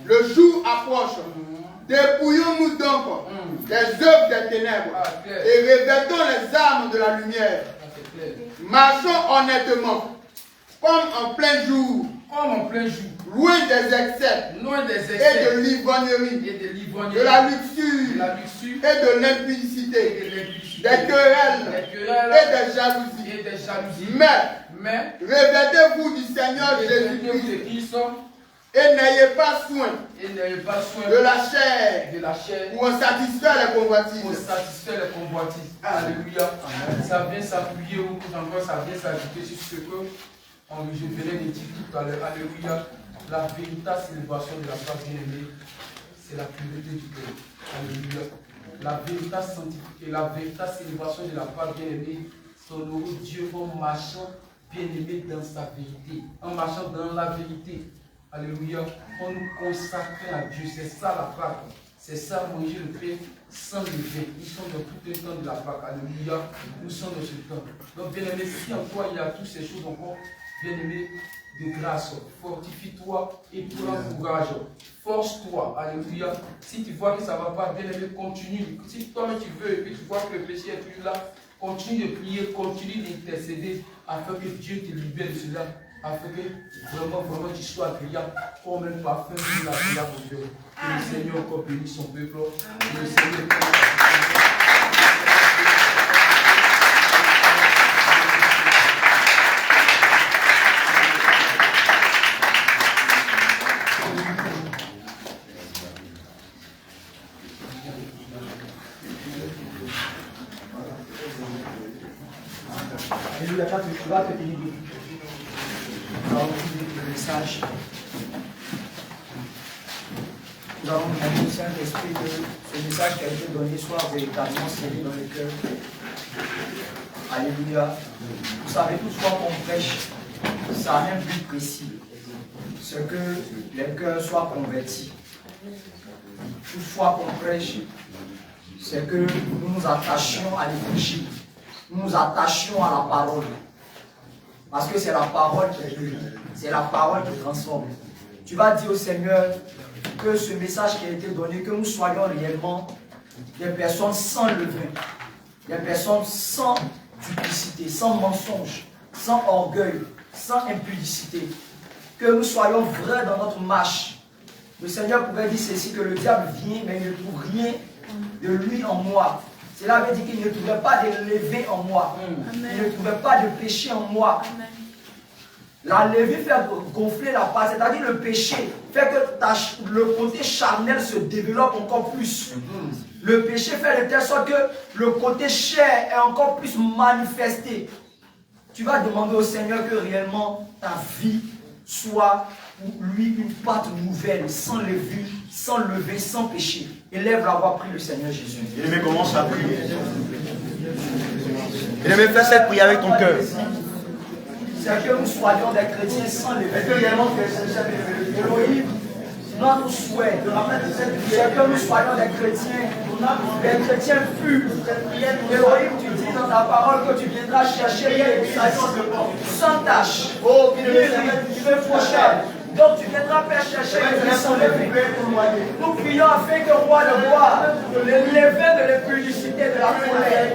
Speaker 4: le jour approche. Dépouillons-nous donc des œuvres des ténèbres et revêtons les armes de la lumière. Marchons honnêtement, comme en plein jour, loin des excès, et de l'ivrognerie, de la luxure et de l'impudicité, des querelles et des jalousies. Mais revêtez-vous du Seigneur Jésus-Christ et n'ayez pas soin de la chair pour en satisfaire les convoitises.
Speaker 1: Alléluia. Ça vient s'appuyer au coup d'envoi, ça vient s'ajouter sur ce que je venais de dire tout à l'heure. Alléluia. La véritable célébration de la foi bien-aimée, c'est la pureté du cœur. Alléluia. La véritable sanctification, la véritable célébration de la foi bien-aimée, c'est honorer Dieu en marchant bien-aimé dans sa vérité, en marchant dans la vérité. Alléluia. On nous consacre à Dieu. C'est ça la Pâque. C'est ça manger le pain sans levain. Nous sommes dans tout le temps de la Pâque. Alléluia. Nous sommes dans ce temps. Donc, bien-aimé, si en toi il y a toutes ces choses encore, bien-aimé, de grâce, fortifie-toi et prends courage. Force-toi. Alléluia. Si tu vois que ça ne va pas, bien-aimé, continue. Si toi-même tu veux et que tu vois que le péché est toujours là, continue de prier, continue d'intercéder afin que Dieu te libère de cela. Afin que vraiment tu sois agréable comme un parfum de la prière pour Dieu. Que le Seigneur encore bénisse son peuple. Que le Seigneur
Speaker 6: Alléluia, tu vas te tenir debout. Nous avons le message. Nous avons demandé au Saint-Esprit que ce message qui a été donné soit véritablement scellé dans le cœur. Alléluia. Vous savez, toutefois qu'on prêche, ça a un but précis. C'est que les cœurs soient convertis. Toutefois qu'on prêche, c'est que nous nous attachions à l'évangile. Nous nous attachions à la parole. Parce que c'est la parole qui guérit. C'est la parole qui transforme. Tu vas dire au Seigneur que ce message qui a été donné, que nous soyons réellement des personnes sans levain, des personnes sans duplicité, sans mensonge, sans orgueil, sans impudicité. Que nous soyons vrais dans notre marche. Le Seigneur pouvait dire ceci, que le diable vient, mais il ne trouve rien de lui en moi. Cela veut dire qu'il ne trouvait pas de levain en moi. Amen. Il ne trouvait pas de péché en moi. Amen. La levée fait gonfler la part, c'est-à-dire le péché fait que le côté charnel se développe encore plus. Le péché fait de telle sorte que le côté chair est encore plus manifesté. Tu vas demander au Seigneur que réellement ta vie soit pour lui une pâte nouvelle, sans levain, sans péché. Élève la voix, prie le Seigneur Jésus.
Speaker 2: Bien-aimé, commence à prier. Bien-aimé, fais cette prière avec ton cœur.
Speaker 6: C'est que nous soyons des chrétiens sans levain. Elohim, notre souhait, c'est que nous soyons des chrétiens purs. Elohim, tu dis dans ta parole que tu viendras chercher les sans tâche, irréprochable. Donc tu viendras faire chercher les sans levain. Nous prions afin que roi de gloire, le levain de l'impudicité, de la colère,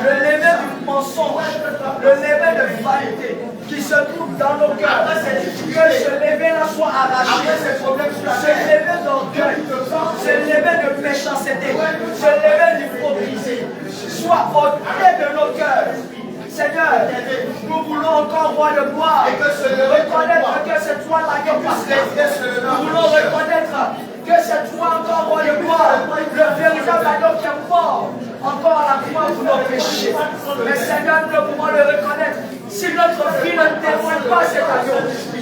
Speaker 6: le levain du mensonge, le levain de vanité, qui se trouvent dans nos cœurs, que ce levain-là soit arraché, ce levain d'orgueil, ce levain de méchanceté, ce levain d'hypocrisie, soit ôté de nos cœurs. Seigneur, nous voulons encore voir le gloire, reconnaître que c'est toi l'agneau pascal. Nous voulons reconnaître que c'est toi encore voir le gloire, le véritable agneau qui est mort encore à la croix pour nos péchés. Mais Seigneur, nous pouvons le reconnaître. Si notre vie ne témoigne pas cet agneau,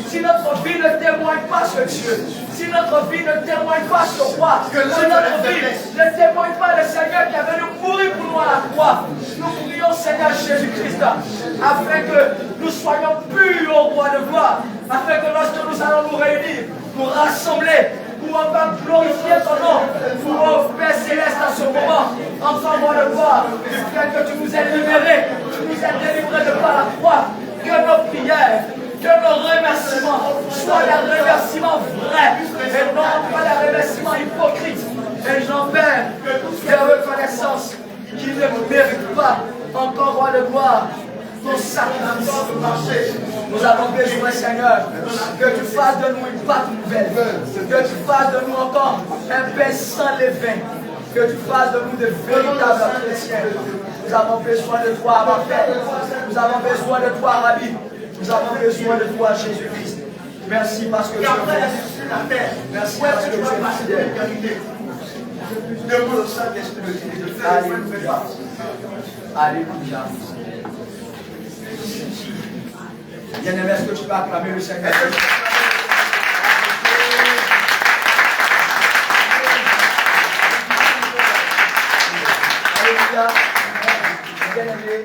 Speaker 6: si notre vie ne témoigne pas ce Dieu, si notre vie ne témoigne pas ce roi, si notre vie ne témoigne pas le Seigneur qui est venu mourir pour nous à la croix, nous prions Seigneur Jésus-Christ, afin que nous soyons purs au roi de gloire, afin que lorsque nous allons nous réunir, nous rassembler, pour encore glorifier ton nom, pour au Père Céleste à ce moment, enfin roi de gloire, afin que tu nous aies libérés, tu nous aies délivrés de par la croix, que nos prières, que nos remerciements soient des remerciements vrais et non pas des remerciements hypocrites. Et j'en perds des reconnaissances qui ne méritent pas encore roi de gloire. Ton sacrifice. Nous avons besoin, Seigneur, que tu fasses de nous une pâte nouvelle, que tu fasses de nous encore un pain sans levain, que tu fasses de nous de véritables chrétiens. Nous avons besoin de toi, ma Père. Nous avons besoin de toi, Rabbi. Nous avons besoin de toi, Jésus-Christ. Merci parce que tu es bon. Merci parce que tu es fidèle. Alléluia. Alléluia. Bien-aimé, est-ce que tu peux acclamer le Seigneur? Alléluia. Bien-aimé.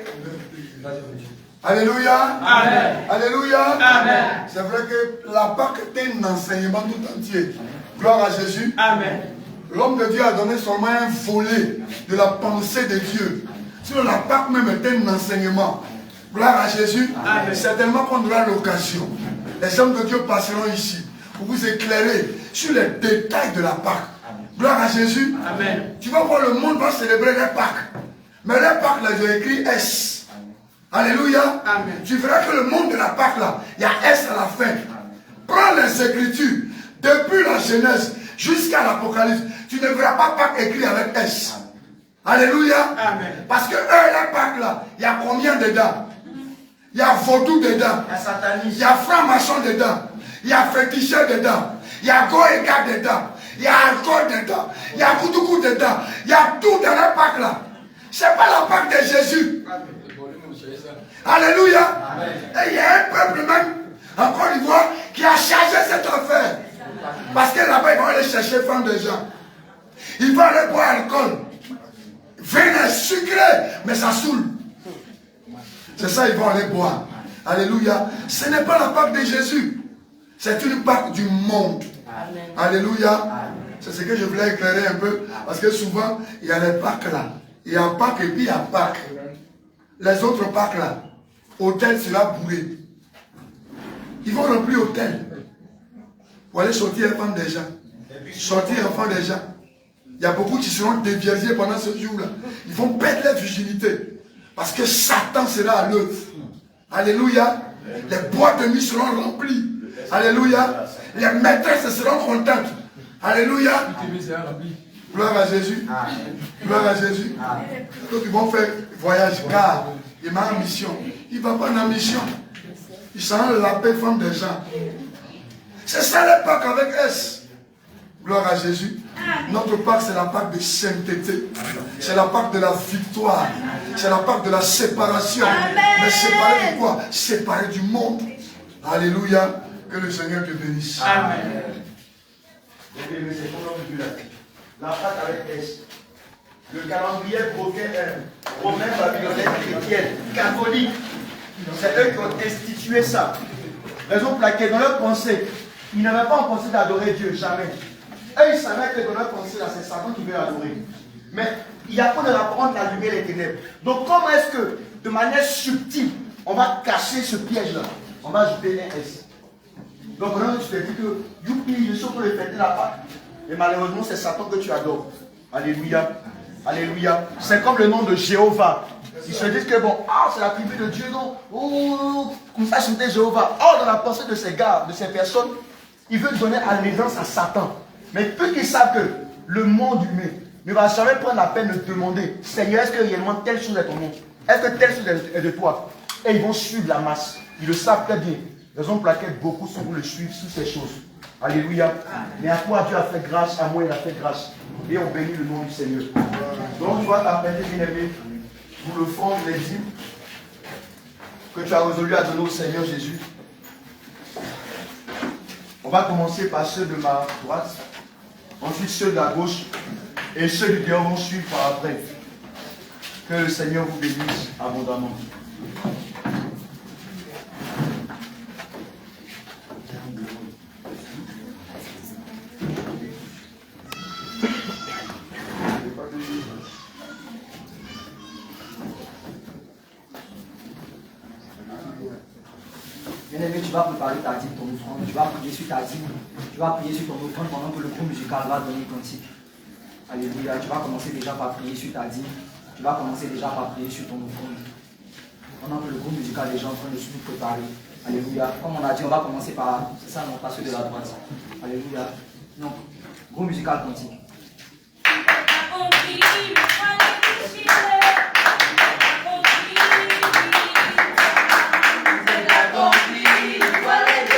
Speaker 5: Alléluia.
Speaker 1: Amen.
Speaker 5: Alléluia.
Speaker 1: Amen.
Speaker 5: C'est vrai que la Pâque est un enseignement tout entier. Gloire à Jésus.
Speaker 1: Amen.
Speaker 5: L'homme de Dieu a donné seulement un volet de la pensée de Dieu. Sinon, la Pâque même est un enseignement. Gloire à Jésus.
Speaker 1: Amen.
Speaker 5: Certainement qu'on aura l'occasion. Les hommes de Dieu passeront ici pour vous éclairer sur les détails de la Pâque. Gloire à Jésus.
Speaker 1: Amen.
Speaker 5: Tu vas voir, le monde va célébrer les Pâques. Mais les Pâques, là, j'ai écrit S. Alléluia.
Speaker 1: Amen.
Speaker 5: Tu verras que le monde de la Pâque, là, il y a S à la fin. Prends les Écritures, depuis la Genèse jusqu'à l'Apocalypse. Tu ne verras pas Pâques écrit avec S. Alléluia.
Speaker 1: Amen.
Speaker 5: Parce que eux, la Pâque, là, il y a combien dedans? Il y a vaudou dedans. Il y a franc-maçon dedans. Il y a féticheur dedans. Il y a goéga dedans. Il y a alcool dedans. Il y a koudoukou dedans. Il y a tout dans la Pâque, là. C'est pas la Pâque de Jésus. Alléluia. Et il y a un peuple même en Côte d'Ivoire qui a chargé cette affaire. Parce que là-bas, ils vont aller chercher femme de gens. Ils vont aller boire alcool. Vin est sucré, mais ça saoule. C'est ça, ils vont aller boire. Alléluia. Ce n'est pas la Pâque de Jésus. C'est une Pâque du monde. Amen. Alléluia. C'est ce que je voulais éclairer un peu. Parce que souvent, il y a les Pâques là. Il y a Pâques et puis il y a Pâques. Les autres Pâques là, hôtel sera bourré. Ils vont remplir hôtel. Pour aller sortir les femmes des gens. Sortir les enfants des gens. Il y a beaucoup qui seront déviergés pendant ce jour-là. Ils vont perdre leur virginité. Parce que Satan sera à l'œuvre. Alléluia. Les boîtes de nuit seront remplies. Alléluia. Les maîtresses seront contentes. Alléluia. Gloire à Jésus. Gloire à Jésus. Donc ils vont faire voyage car il m'a en mission. Il ne va pas en mission. Il s'en la paix femme des gens. C'est ça la Pâque avec S. Gloire à Jésus. Notre Pâque, c'est la Pâque de sainteté. C'est la Pâque de la victoire. C'est la Pâque de la séparation. Mais séparé de quoi? Séparé du monde. Alléluia. Que le Seigneur te bénisse.
Speaker 1: Amen.
Speaker 2: La Pâque avec S. Le calendrier broquet romain, babylonais, chrétien, catholique. C'est eux qui ont institué ça. Raison pour laquelle dans leur pensée, ils n'avaient pas en pensée d'adorer Dieu, jamais. Eux, ils savaient que dans leur pensée, là, c'est Satan qui veut adorer. Mais il y a pas de rapport entre la lumière et les ténèbres. Donc comment est-ce que, de manière subtile, on va cacher ce piège-là? On va ajouter un S. Donc maintenant, tu te dis que, youpi, je suis pour le fêter la Pâque. Et malheureusement, c'est Satan que tu adores. Alléluia. Alléluia. C'est comme le nom de Jéhovah. Ils se disent que bon, ah, c'est la tribu de Dieu, non? Oh, comme ça chanter Jéhovah. Or, dans la pensée de ces gars, de ces personnes, ils veulent donner allégeance à Satan. Mais peu qu'ils savent que le monde humain ne va jamais prendre la peine de demander, Seigneur, est-ce que réellement telle chose est ton nom? Est-ce que telle chose est de toi? Et ils vont suivre la masse. Ils le savent très bien. Raison pour laquelle beaucoup sont pour le suivre sous ces choses. Alléluia. Mais à toi, Dieu a fait grâce, à moi, il a fait grâce. Et on bénit le nom du Seigneur. Donc, tu vas t'appeler, bien-aimé, pour le fond des dîmes que tu as résolu à donner au Seigneur Jésus. On va commencer par ceux de ma droite, ensuite ceux de la gauche, et ceux du dehors vont suivre par après. Que le Seigneur vous bénisse abondamment.
Speaker 6: Bien-aimé, tu vas préparer ta dîme, ton offrande, tu vas prier sur ta dîme, tu vas prier sur ton offrande pendant que le groupe musical va donner ton cantique. Alléluia, tu vas commencer déjà par prier sur ta dîme, tu vas commencer déjà par prier sur ton offrande. Pendant que le groupe musical est déjà en train de se préparer. Alléluia. Comme on a dit, on va commencer par, c'est ça, non, pas ceux de la droite. Alléluia. Donc, groupe musical cantique.
Speaker 7: Amen.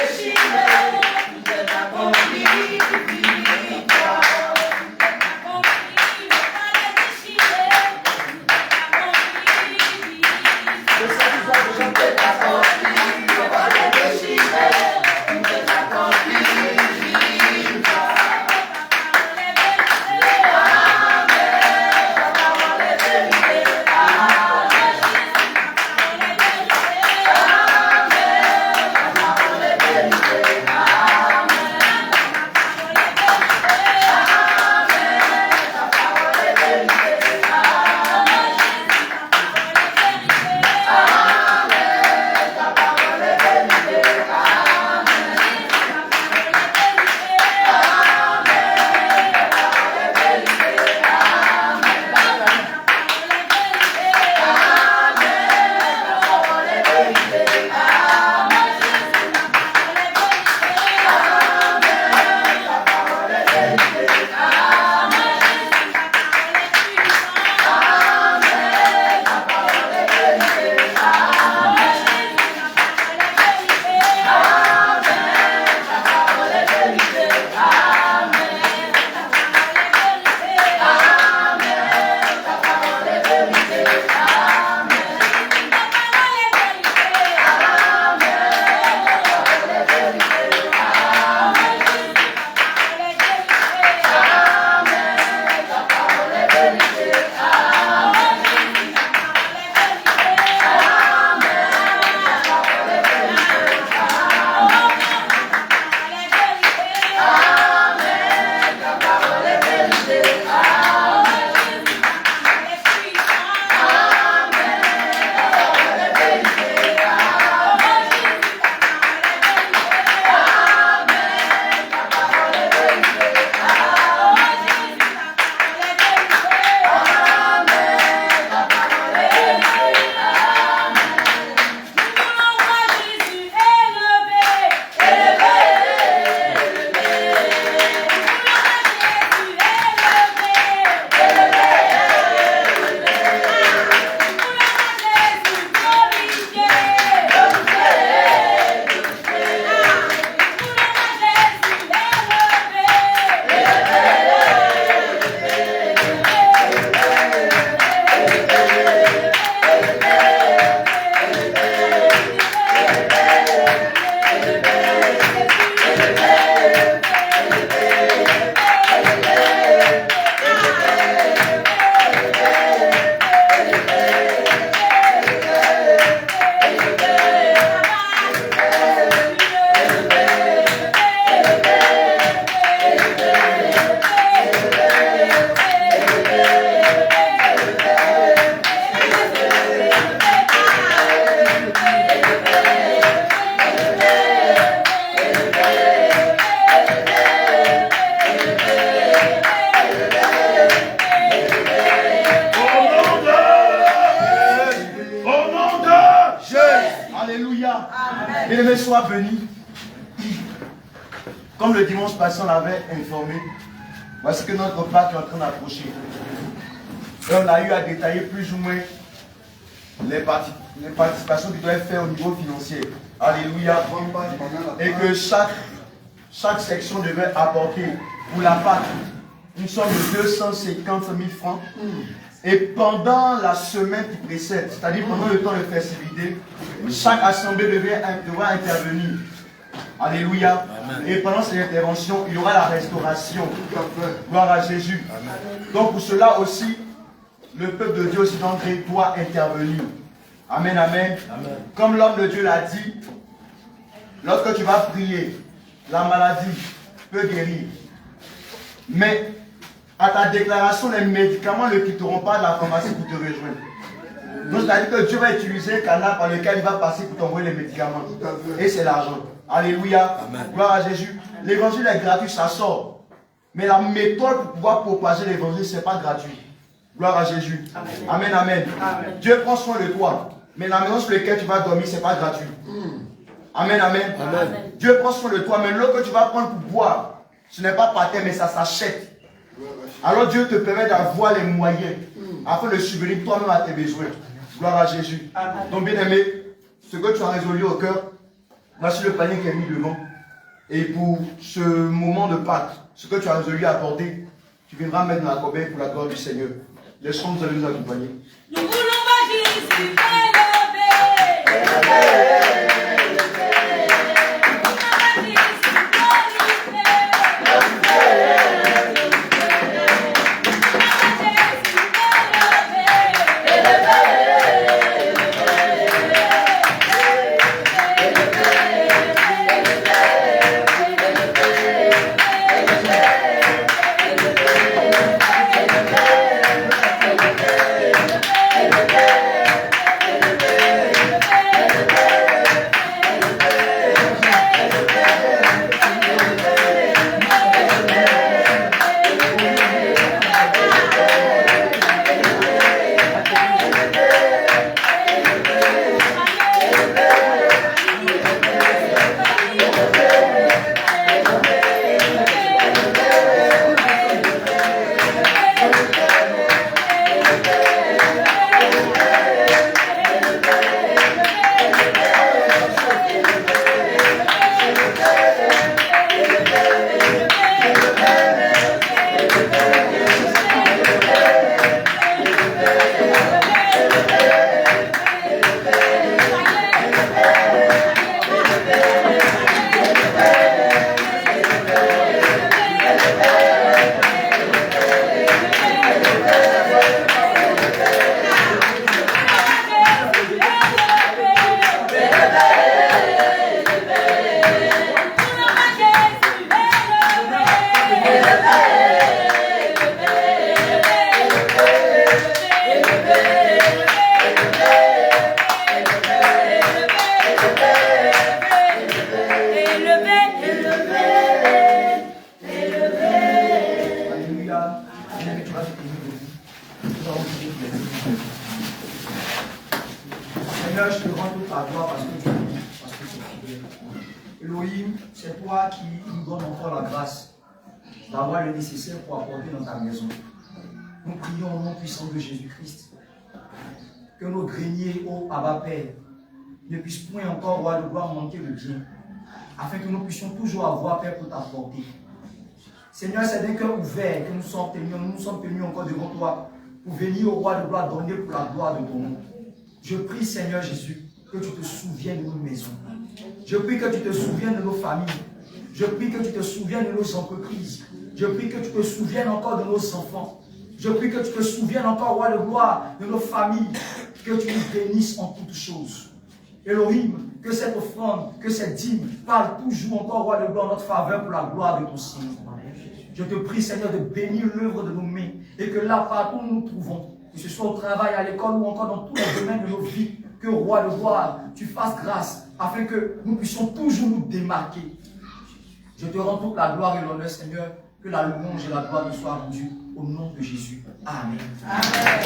Speaker 2: soit béni. Comme le dimanche passé, on l'avait informé, voici que notre Pâques est en train d'approcher. Et on a eu à détailler plus ou moins les participations qu'il doit faire au niveau financier. Alléluia. Et que chaque section devait apporter pour la Pâques une somme de 250 000 francs. Et pendant la semaine qui précède, c'est-à-dire pendant le temps de festivité, chaque assemblée devra intervenir. Alléluia. Amen. Et pendant cette intervention, il y aura la restauration. Gloire à Jésus. Amen. Donc pour cela aussi, le peuple de Dieu aussi d'André doit intervenir. Amen, amen. Amen. Comme l'homme de Dieu l'a dit, lorsque tu vas prier, la maladie peut guérir. Mais à ta déclaration, les médicaments ne quitteront pas de la pharmacie pour te rejoindre. Donc c'est-à-dire que Dieu va utiliser un canal par lequel il va passer pour t'envoyer les médicaments. Et c'est l'argent. Alléluia. Amen. Gloire à Jésus. L'évangile est gratuit, ça sort. Mais la méthode pour pouvoir propager l'évangile, ce n'est pas gratuit. Gloire à Jésus. Amen. Amen, amen. Amen. Dieu prend soin de toi. Mais la maison sur laquelle tu vas dormir, ce n'est pas gratuit. Amen, amen. Amen. Dieu prend soin de toi. Mais l'eau que tu vas prendre pour boire, ce n'est pas par terre, mais ça s'achète. Alors Dieu te permet d'avoir les moyens afin de subvenir toi-même à tes besoins. Gloire à Jésus. Amen. Donc, bien aimé, ce que tu as résolu au cœur, voici le panier qui est mis devant. Et pour ce moment de Pâques, ce que tu as résolu à apporter, tu viendras mettre dans la corbeille pour la gloire du Seigneur. Laissons nous aller nous accompagner.
Speaker 7: Nous voulons voir Jésus élevé.
Speaker 6: Seigneur, je te rends toute la gloire parce que tu es bon, parce que c'est fidèle. Elohim, c'est toi qui nous donnes encore la grâce d'avoir le nécessaire pour apporter dans ta maison. Nous prions au nom puissant de Jésus-Christ. Que nos greniers, ô Abba Père, ne puissent point encore, roi de gloire, manquer de bien, afin que nous puissions toujours avoir, Père, pour t'apporter. Seigneur, c'est d'un cœur ouvert que nous sommes tenus encore devant toi pour venir au roi de gloire donner pour la gloire de ton nom. Je prie, Seigneur Jésus, que tu te souviennes de nos maisons. Je prie que tu te souviennes de nos familles. Je prie que tu te souviennes de nos entreprises. Je prie que tu te souviennes encore de nos enfants. Je prie que tu te souviennes encore, roi de gloire, de nos familles. Que tu nous bénisses en toutes choses. Elohim, que cette offrande, que cette dîme parle toujours encore, roi de gloire, en notre faveur pour la gloire de ton Seigneur. Je te prie, Seigneur, de bénir l'œuvre de nos mains et que là, partout où nous nous trouvons, que ce soit au travail, à l'école ou encore dans tous les domaines de nos vies, que, roi de gloire, tu fasses grâce afin que nous puissions toujours nous démarquer. Je te rends toute la gloire et l'honneur, Seigneur, que la louange et la gloire nous soient rendues au nom de Jésus. Amen. Amen.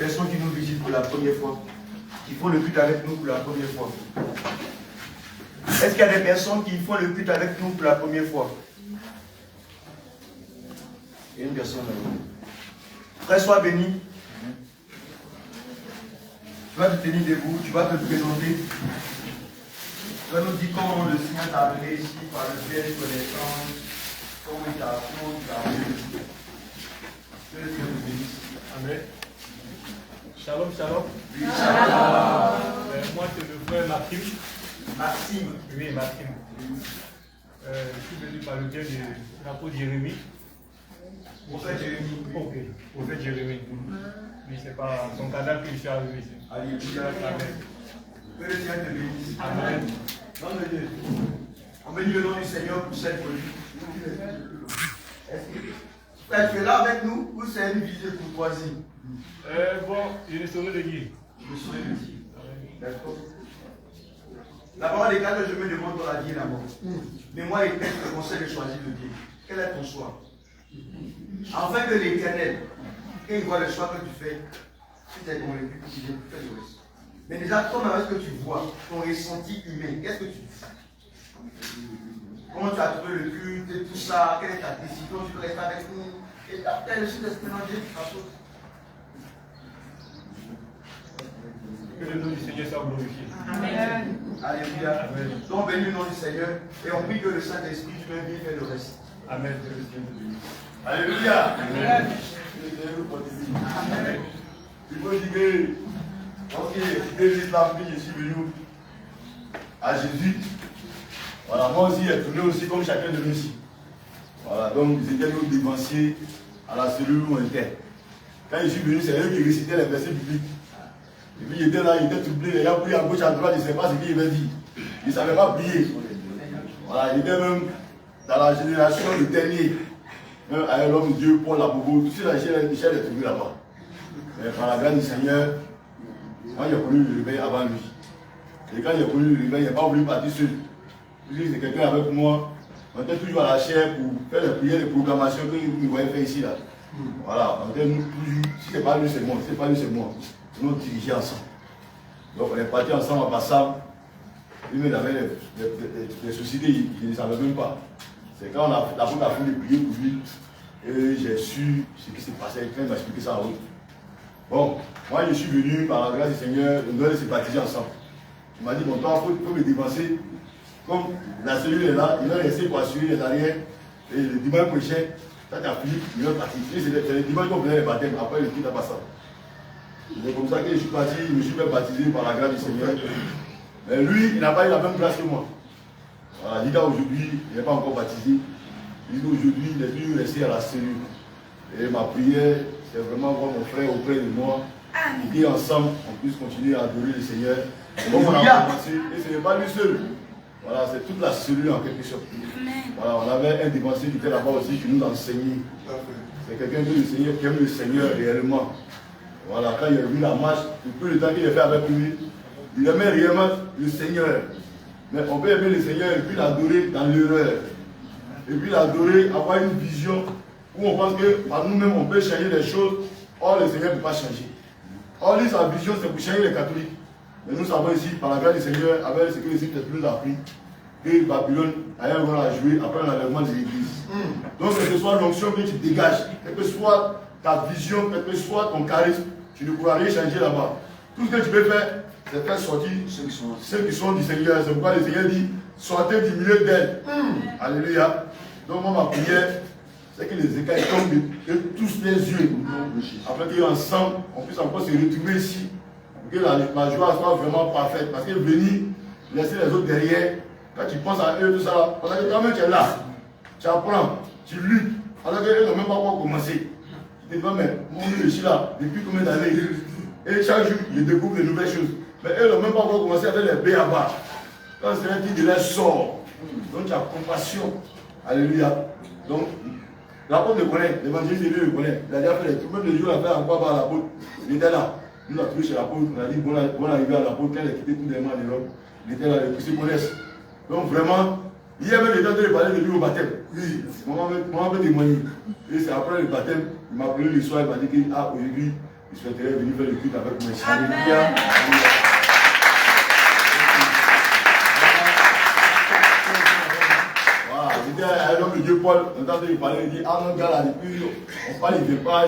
Speaker 2: personnes qui nous visitent pour la première fois, qui font le culte avec nous pour la première fois? Est-ce qu'il y a des personnes qui font le culte avec nous pour la première fois? Il y a une personne là. Frère, sois béni. Tu vas te tenir debout, tu vas te présenter. Tu vas nous dire comment le Seigneur t'a amené ici par le biais de connaissance, comment il t'a amené. Que le Seigneur te bénisse.
Speaker 8: Amen. Shalom, shalom.
Speaker 2: Oui, shalom.
Speaker 8: Moi, c'est le frère Maxime.
Speaker 2: Maxime.
Speaker 8: Oui, Maxime. Je suis venu par le biais de l'apôtre Jérémie.
Speaker 2: Prophète Jérémie.
Speaker 8: Ok, prophète Jérémie. Mais c'est pas son cadavre que je suis arrivé ici.
Speaker 2: Alléluia.
Speaker 8: Amen.
Speaker 2: Que le Seigneur te bénisse.
Speaker 8: Amen.
Speaker 2: Nom de Dieu. On bénit le nom du Seigneur pour cette folie. Frère, tu es là avec nous ou c'est une visite courtoisie?
Speaker 8: Bon, je ne saurais le dire.
Speaker 2: Je saurais le dire. D'accord. La parole des cas que je me demande, on l'a dit d'abord. Mais moi, il te conseille de choisir de dire. Quel est ton choix? Afin que l'Éternel, quand il voit le choix que tu fais, si tu es convaincu, il vient faire le reste. Mais déjà, comme avec ce que tu vois, ton ressenti humain, qu'est-ce que tu dis? Comment tu as trouvé le culte et tout ça? Quelle est ta décision? Tu peux rester avec nous? Et après, le Saint-Esprit en Dieu, tu fasses autre.
Speaker 8: Que le nom du Seigneur soit glorifié.
Speaker 7: Amen.
Speaker 2: Alléluia.
Speaker 8: Amen.
Speaker 2: Donc, bénis le nom du Seigneur et on prie que le Saint-Esprit, tu peux bien faire le reste.
Speaker 8: Amen. Que le Seigneur te bénisse.
Speaker 2: Alléluia.
Speaker 8: Amen.
Speaker 2: Que le Seigneur nous protège.
Speaker 8: Amen.
Speaker 2: Il faut dire que, lorsque j'ai quitté l'islam, je suis venu à Jésus. Voilà, moi aussi, j'ai tourné aussi comme chacun de nous ici. Voilà, donc ils étaient nos dévanciers à la cellule où on était. Quand je suis venu, c'est eux qui récitaient les versets bibliques. Et puis il était là, il était troublé, les gars priaient à gauche, à droite, il ne savait pas ce qu'il avait dit. Il ne savait pas prier. Voilà, il était même dans la génération le dernier. Même avec l'homme de Dieu, Paul Labobo, tout ça, Michel est trouvé là-bas. Mais par la grâce du Seigneur, moi j'ai connu le réveil avant lui. Et quand j'ai connu le réveil, il n'a pas voulu partir seul. C'est quelqu'un avec moi. On était toujours à la chair pour faire les prières, les proclamations que vous me voyez faire ici. Là. Voilà, on était toujours, si ce n'est pas lui, c'est moi. Si ce n'est pas lui, c'est moi. Nous dirigeons ensemble. Donc on est partis ensemble à Bassam. Lui, il avait des sociétés, il ne savait même pas. C'est quand on a fait des prières pour lui, et j'ai su ce qui s'est passé. Quand il m'a expliqué ça en route. Bon, moi je suis venu par la grâce du Seigneur, on doit se baptiser ensemble. Il m'a dit, bon, toi, il faut me dépenser. Comme la cellule est là, il va rester pour assurer les arrières. Et le dimanche prochain, quand tu as fini, il va partir. C'est le dimanche qu'on faisait les baptêmes, après le culte à Bassam. C'est comme ça que je suis parti, je me suis fait baptiser par la grâce du Seigneur. Mais lui, il n'a pas eu la même place que moi. Voilà, Lida aujourd'hui, il n'est pas encore baptisé. Lida aujourd'hui, il est venu rester à la cellule. Et ma prière, c'est vraiment voir mon frère auprès de moi. Et ensemble, on puisse continuer à adorer le Seigneur. Donc on a commencé, et ce n'est pas lui seul. Voilà, c'est toute la cellule en quelque sorte. Voilà, on avait un dévancier qui était là-bas aussi, qui nous enseignait. C'est quelqu'un qui aime le Seigneur réellement. Voilà, quand il a vu la marche, le peu de temps qu'il a fait avec lui, il aimait réellement le Seigneur. Mais on peut aimer le Seigneur et puis l'adorer dans l'erreur. Et puis l'adorer, avoir une vision où on pense que par nous-mêmes on peut changer les choses. Or le Seigneur ne peut pas changer. Or lui, sa vision c'est pour changer les catholiques. Mais nous savons ici, par la grâce du Seigneur, avec ce que les Égyptiens nous a appris, que Babylone a un rôle à jouer après l'enlèvement des églises. Donc que ce soit l'onction que tu dégages, quelle que soit ta vision, quel que soit ton charisme, tu ne pourras rien changer là-bas. Tout ce que tu peux faire, c'est faire sortir ceux qui sont du Seigneur. C'est pourquoi le Seigneur dit, sortez du milieu d'elle. Alléluia. Donc moi, ma prière, c'est que les écailles tombent de tous les yeux. Afin qu'ensemble, on puisse encore se retrouver ici. Que la joie soit vraiment parfaite. Parce que venir, laisser les autres derrière, quand tu penses à eux, tout ça, parce que quand même tu es là, tu apprends, tu luttes, alors qu'eux n'ont même pas encore commencé. Tu te dis, mais mon Dieu, je suis là, depuis combien d'années? Et chaque jour, je découvre de nouvelles choses. Mais eux n'ont même pas encore commencé à faire les béabas. Quand c'est un qui de leur sort, donc tu as compassion. Alléluia. Donc, l'apôtre le connaît, l'évangéliste lui le connaît. Il a déjà fait les trucs, même le jour où il a fait encore par l'apôtre, il était là. Nous l'avons trouvé chez l'apôtre, on a dit bon arrivé à l'apôtre, quand il a quitté tous les mains de l'homme, il était là, les se connaissent. Donc vraiment, il y avait le temps de parler de lui au baptême. Oui, moi, je peux témoigner. Et c'est après le baptême, il m'a appelé le soir, il m'a dit que aujourd'hui,
Speaker 5: je souhaiterais venir faire le culte avec moi.
Speaker 7: Amen.
Speaker 5: Voilà, c'était un homme de Dieu, Paul, on entend il parler, il dit, ah non, gars là, depuis, on parle, il ne veut pas,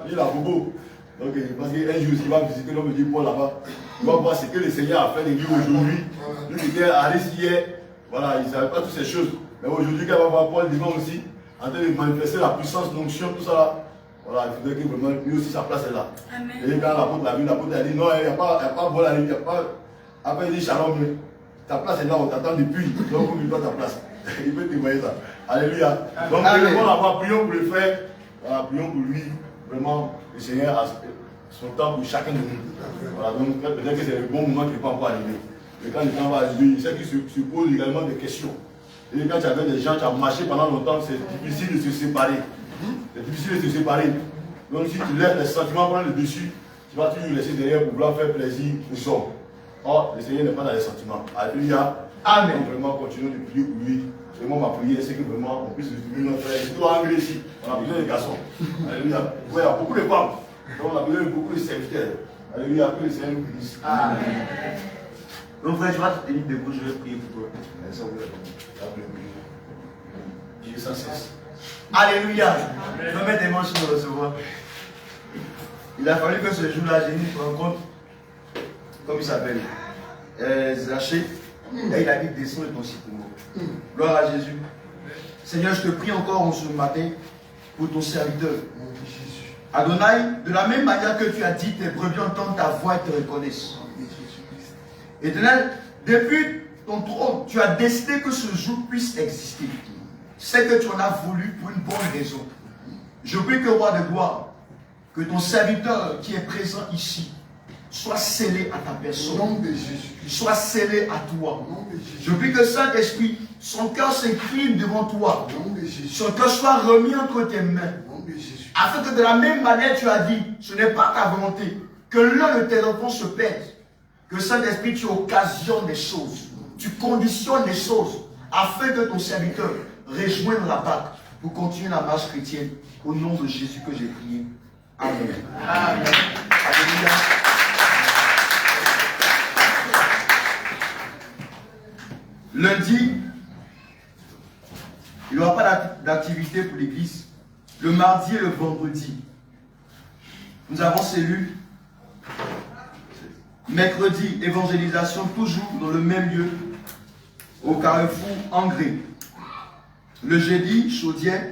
Speaker 5: il a bobo. Donc, parce qu'un jour, il va visiter l'homme de Dieu, Paul là-bas, il va voir ce que le Seigneur a fait de lui aujourd'hui. Lui qui était à Alice hier, voilà, il ne savait pas toutes ces choses. Mais aujourd'hui, quand il va voir Paul devant aussi, en train de manifester la puissance, l'onction, tout ça là, voilà, il faudrait que vraiment, lui aussi, sa place est là.
Speaker 7: Amen.
Speaker 5: Et quand l'apôtre l'a vu, l'apôtre a dit, non, il n'y a pas de vol à lui, il n'y a pas. Après, il dit, Shalom, mais ta place est là, on t'attend depuis, donc oublie pas ta place. Il peut témoigner ça. Alléluia. Donc, vraiment, là-bas, prions pour le frère, voilà, prions pour lui, vraiment, le Seigneur a son temps pour chacun de nous. Voilà, donc peut-être que c'est le bon moment qui n'est pas encore arrivé. Et quand le temps va arriver, il sait qu'il se pose également des questions. Et quand tu avais des gens, tu as marché pendant longtemps, c'est difficile de se séparer. C'est difficile de se séparer. Donc si tu laisses les sentiments prendre le dessus, tu vas toujours laisser derrière pour vouloir faire plaisir aux hommes. Or, le Seigneur n'est pas dans les sentiments. Alléluia. Amen. Donc vraiment, continuons de prier pour lui. Vraiment, ma prière, c'est que vraiment, on puisse retrouver notre frère. Surtout en anglais ici, on a besoin de garçons. Alléluia. Ouais, il y a beaucoup de femmes. Donc on a besoin de beaucoup de serviteurs. Alléluia. Que le Seigneur nous bénisse. Amen.
Speaker 2: Donc frère, tu vas te tenir debout, je vais prier pour toi.
Speaker 5: Dieu sans cesse.
Speaker 2: Alléluia. Remets tes mains sur le recevoir. Il a fallu que ce jour-là, j'ai une rencontre, comme il s'appelle, Zaché. Et il a dit descends de ton sycomore. Gloire à Jésus. Seigneur, je te prie encore en ce matin pour ton serviteur. Adonai, de la même manière que tu as dit, tes brebis entendent ta voix et te reconnaissent. Éternel, depuis ton trône, tu as décidé que ce jour puisse exister. C'est que tu en as voulu pour une bonne raison. Je prie que, roi de gloire, que ton serviteur qui est présent ici soit scellé à ta personne.
Speaker 5: Au nom de Jésus.
Speaker 2: Soit scellé à toi.
Speaker 5: Au nom de Jésus.
Speaker 2: Je prie que Saint-Esprit, son cœur s'incline devant toi.
Speaker 5: Au nom de Jésus.
Speaker 2: Son cœur soit remis entre tes mains.
Speaker 5: Au nom de Jésus.
Speaker 2: Afin que de la même manière tu as dit, ce n'est pas ta volonté, que l'un de tes enfants se perde. Que Saint-Esprit, tu occasionnes des choses. Tu conditionnes les choses. Afin que ton serviteur rejoigne la barque pour continuer la marche chrétienne. Au nom de Jésus que j'ai prié. Amen. Amen. Alléluia. Lundi, il n'y aura pas d'activité pour l'église. Le mardi et le vendredi, nous avons cellule. Mercredi, évangélisation, toujours dans le même lieu, au Carrefour Angré. Le jeudi, Chaudière.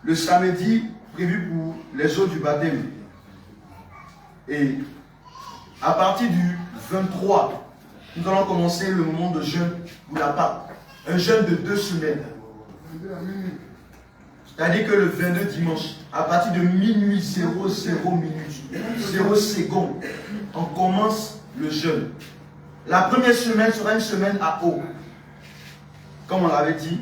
Speaker 2: Le samedi, prévu pour les eaux du baptême. Et à partir du 23, nous allons commencer le moment de jeûne pour la Pâque. Un jeûne de 2 semaines. C'est-à-dire que le 22 dimanche, à partir de minuit 00 secondes, on commence le jeûne. La première semaine sera une semaine à eau. Comme on l'avait dit,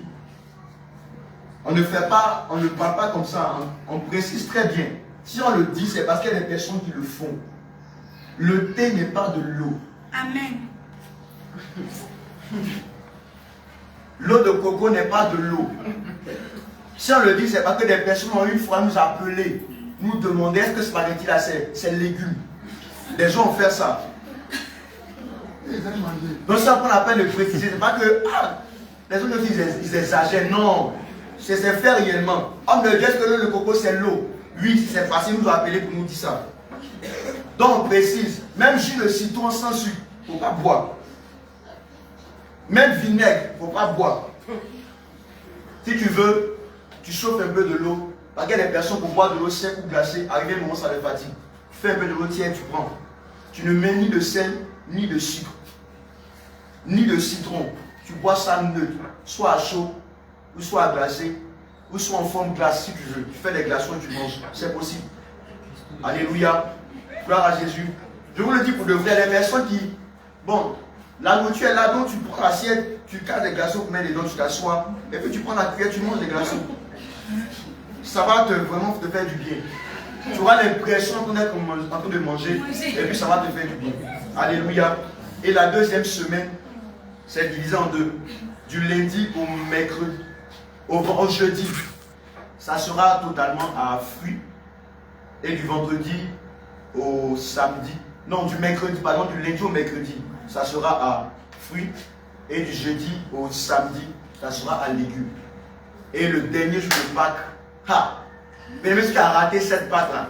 Speaker 2: on ne parle pas comme ça, hein. On précise très bien. Si on le dit, c'est parce qu'il y a des personnes qui le font. Le thé n'est pas de l'eau.
Speaker 7: Amen.
Speaker 2: L'eau de coco n'est pas de l'eau. Si on le dit, c'est parce que des personnes ont une fois nous appelé, nous demander est-ce que ce spaghetti là c'est légumes. Les gens ont fait ça. Donc ça qu'on appelle le préciser, c'est pas que les autres ils exagèrent, non. C'est fait réellement. On me dit est-ce que l'eau de coco c'est l'eau. Oui, c'est facile, nous ont appelé pour nous dire ça. Donc on précise, même jus de citron sans sucre, il ne faut pas boire. Même vinaigre, il ne faut pas boire. Si tu veux, tu chauffes un peu de l'eau. Parce qu'il y a des personnes pour boire de l'eau sèche ou glacée, arrivé le moment ça les fatigue. Fais un peu de l'eau tiède, tu prends. Tu ne mets ni de sel, ni de sucre, ni de citron. Tu bois ça neutre, soit à chaud, ou soit à glacé, ou soit en forme glace si tu veux. Tu fais des glaçons et tu manges. C'est possible. Alléluia. Gloire à Jésus. Je vous le dis pour de vrai, les personnes qui... Bon, la nourriture est là, donc tu prends l'assiette, tu casses des glaçons, tu mets dedans, tu t'assois, et puis tu prends la cuillère, tu manges des glaçons. Ça va vraiment te faire du bien. Tu auras l'impression qu'on est en train de manger, et puis ça va te faire du bien. Alléluia. Et la deuxième semaine, c'est divisé en deux. Du lundi au mercredi, au jeudi, ça sera totalement à fruits Et du vendredi au samedi, non, du mercredi, pardon, du lundi au mercredi, ça sera à fruits. Et du jeudi au samedi, ça sera à légumes. Et le dernier jour de Pâques, mais même si tu as raté cette Pâques là,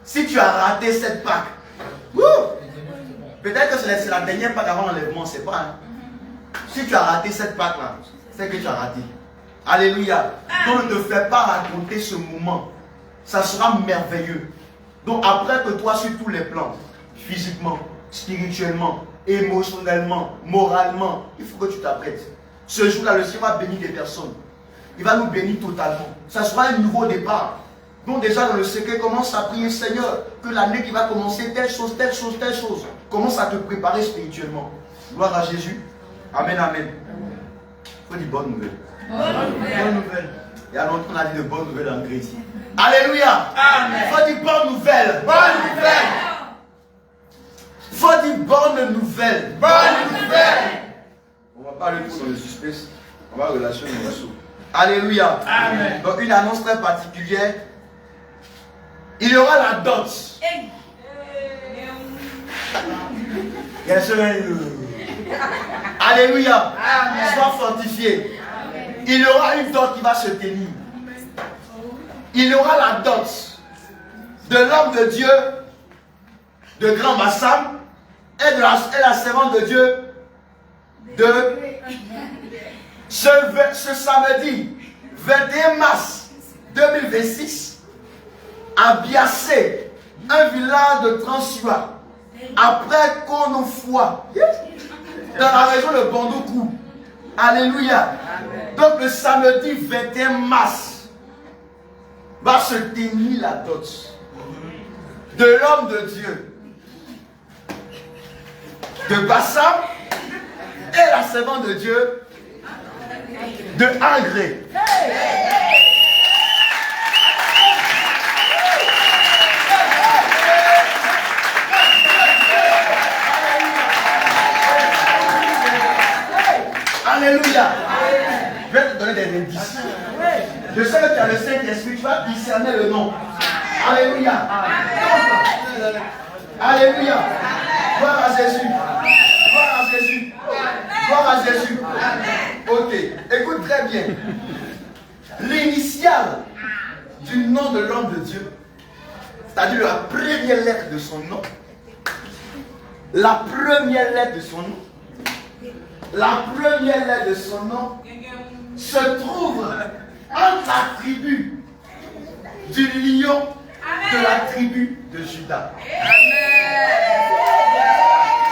Speaker 2: si tu as raté cette Pâques, peut-être que c'est la dernière Pâques avant l'enlèvement, c'est pas. Hein. Si tu as raté cette Pâques là, c'est que tu as raté. Alléluia. Donc ne te fais pas raconter ce moment. Ça sera merveilleux. Donc après que toi, sur tous les plans, physiquement, spirituellement, émotionnellement, moralement, il faut que tu t'apprêtes. Ce jour-là, le Seigneur va bénir des personnes. Il va nous bénir totalement. Ça sera un nouveau départ. Donc déjà dans le secret, commence à prier, Seigneur, que l'année qui va commencer, telle chose, telle chose, telle chose. Commence à te préparer spirituellement. Gloire à Jésus. Amen, amen. Il faut dire bonne nouvelle. Bonne nouvelle. Et alors on a dit de bonnes nouvelles en grec. Alléluia. Amen. Il faut dire bonne nouvelle. Bonne nouvelle. Il faut dire bonne nouvelle. Bonne nouvelle. On va pas aller trop dans le suspense. On va relationner les morceaux. Alléluia. Amen. Donc une annonce très particulière. Il y aura la dot. Il y a Alléluia. Amen. Sois fortifié. Amen. Il y aura une dot qui va se tenir. Il y aura la dot de l'homme de Dieu, de Grand Bassam, et la servante de Dieu de ce samedi 21 mars 2026 à Biassé, un village de Transua, après Konofoua, dans la région de Bandoukou. Alléluia. Donc le samedi 21 mars va se tenir la dot de l'homme de Dieu, de Bassam, et la servante de Dieu de Angré. Alléluia. Je vais te donner des indices. Je sais que tu as le Saint-Esprit, tu vas discerner le nom. Alléluia. Alléluia. Gloire à Jésus. Gloire à Jésus. Gloire à Jésus. Ok, écoute très bien. L'initiale du nom de l'homme de Dieu, c'est-à-dire la première lettre de son nom, la première lettre de son nom, la première lettre de son nom se trouve entre la tribu du lion de la tribu de Judas.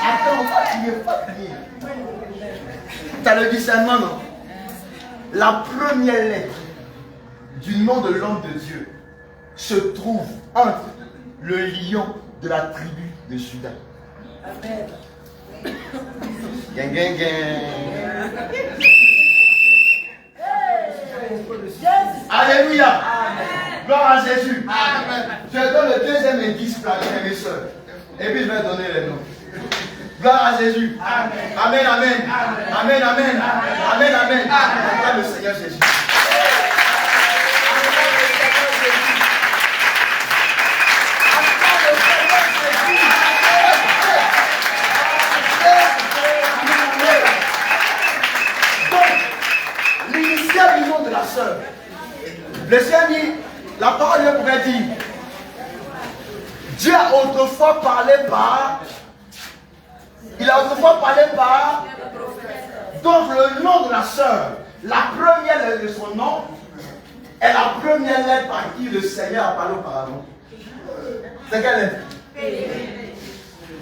Speaker 2: Attends, on va crier, pas crier. Tu as le discernement, non? La première lettre du nom de l'homme de Dieu se trouve entre le lion de la tribu de Judas. Amen. Gang, gang, gang. Alléluia. Amen. Gloire à Jésus. Amen. Je donne le deuxième indice pour la mes soeurs. Et puis je vais donner les noms. Gloire à Jésus. Amen. Amen, amen. Amen, amen. Amen, amen. Gloire le Seigneur Jésus. L'initial du nom de la sœur. Le Seigneur dit, la parole lui pouvait dire, Dieu a autrefois parlé par, il a autrefois parlé par, donc le nom de la sœur, la première lettre de son nom, est la première lettre par qui le Seigneur a parlé auparavant. C'est quelle lettre?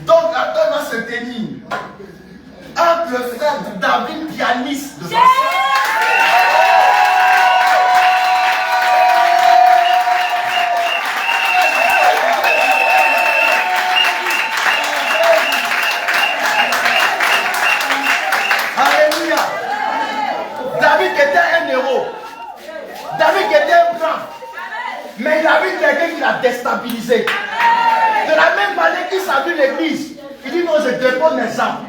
Speaker 2: Donc la donne va se tenir entre le frère de David, pianiste de Bassam. Alléluia. David était un héros. David était un grand. Mais il a vu quelqu'un qui l'a déstabilisé. De la même manière qu'il s'est vu l'église, il dit non, je dépose mes armes.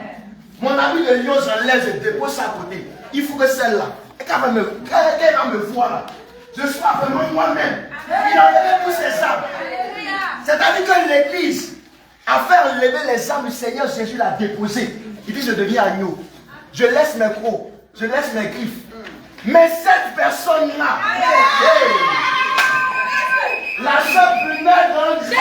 Speaker 2: Mon ami de Lyon, j'enlève, je dépose ça à côté. Il faut que celle-là, qu'elle va me voir là, je sois vraiment moi-même. Il a enlevé tous ses armes. C'est-à-dire que l'Église a fait enlever les âmes du Seigneur Jésus l'a déposé. Il dit je deviens agneau. Je laisse mes crocs, je laisse mes griffes. Mais cette personne-là, la seule prunelle dans Dieu.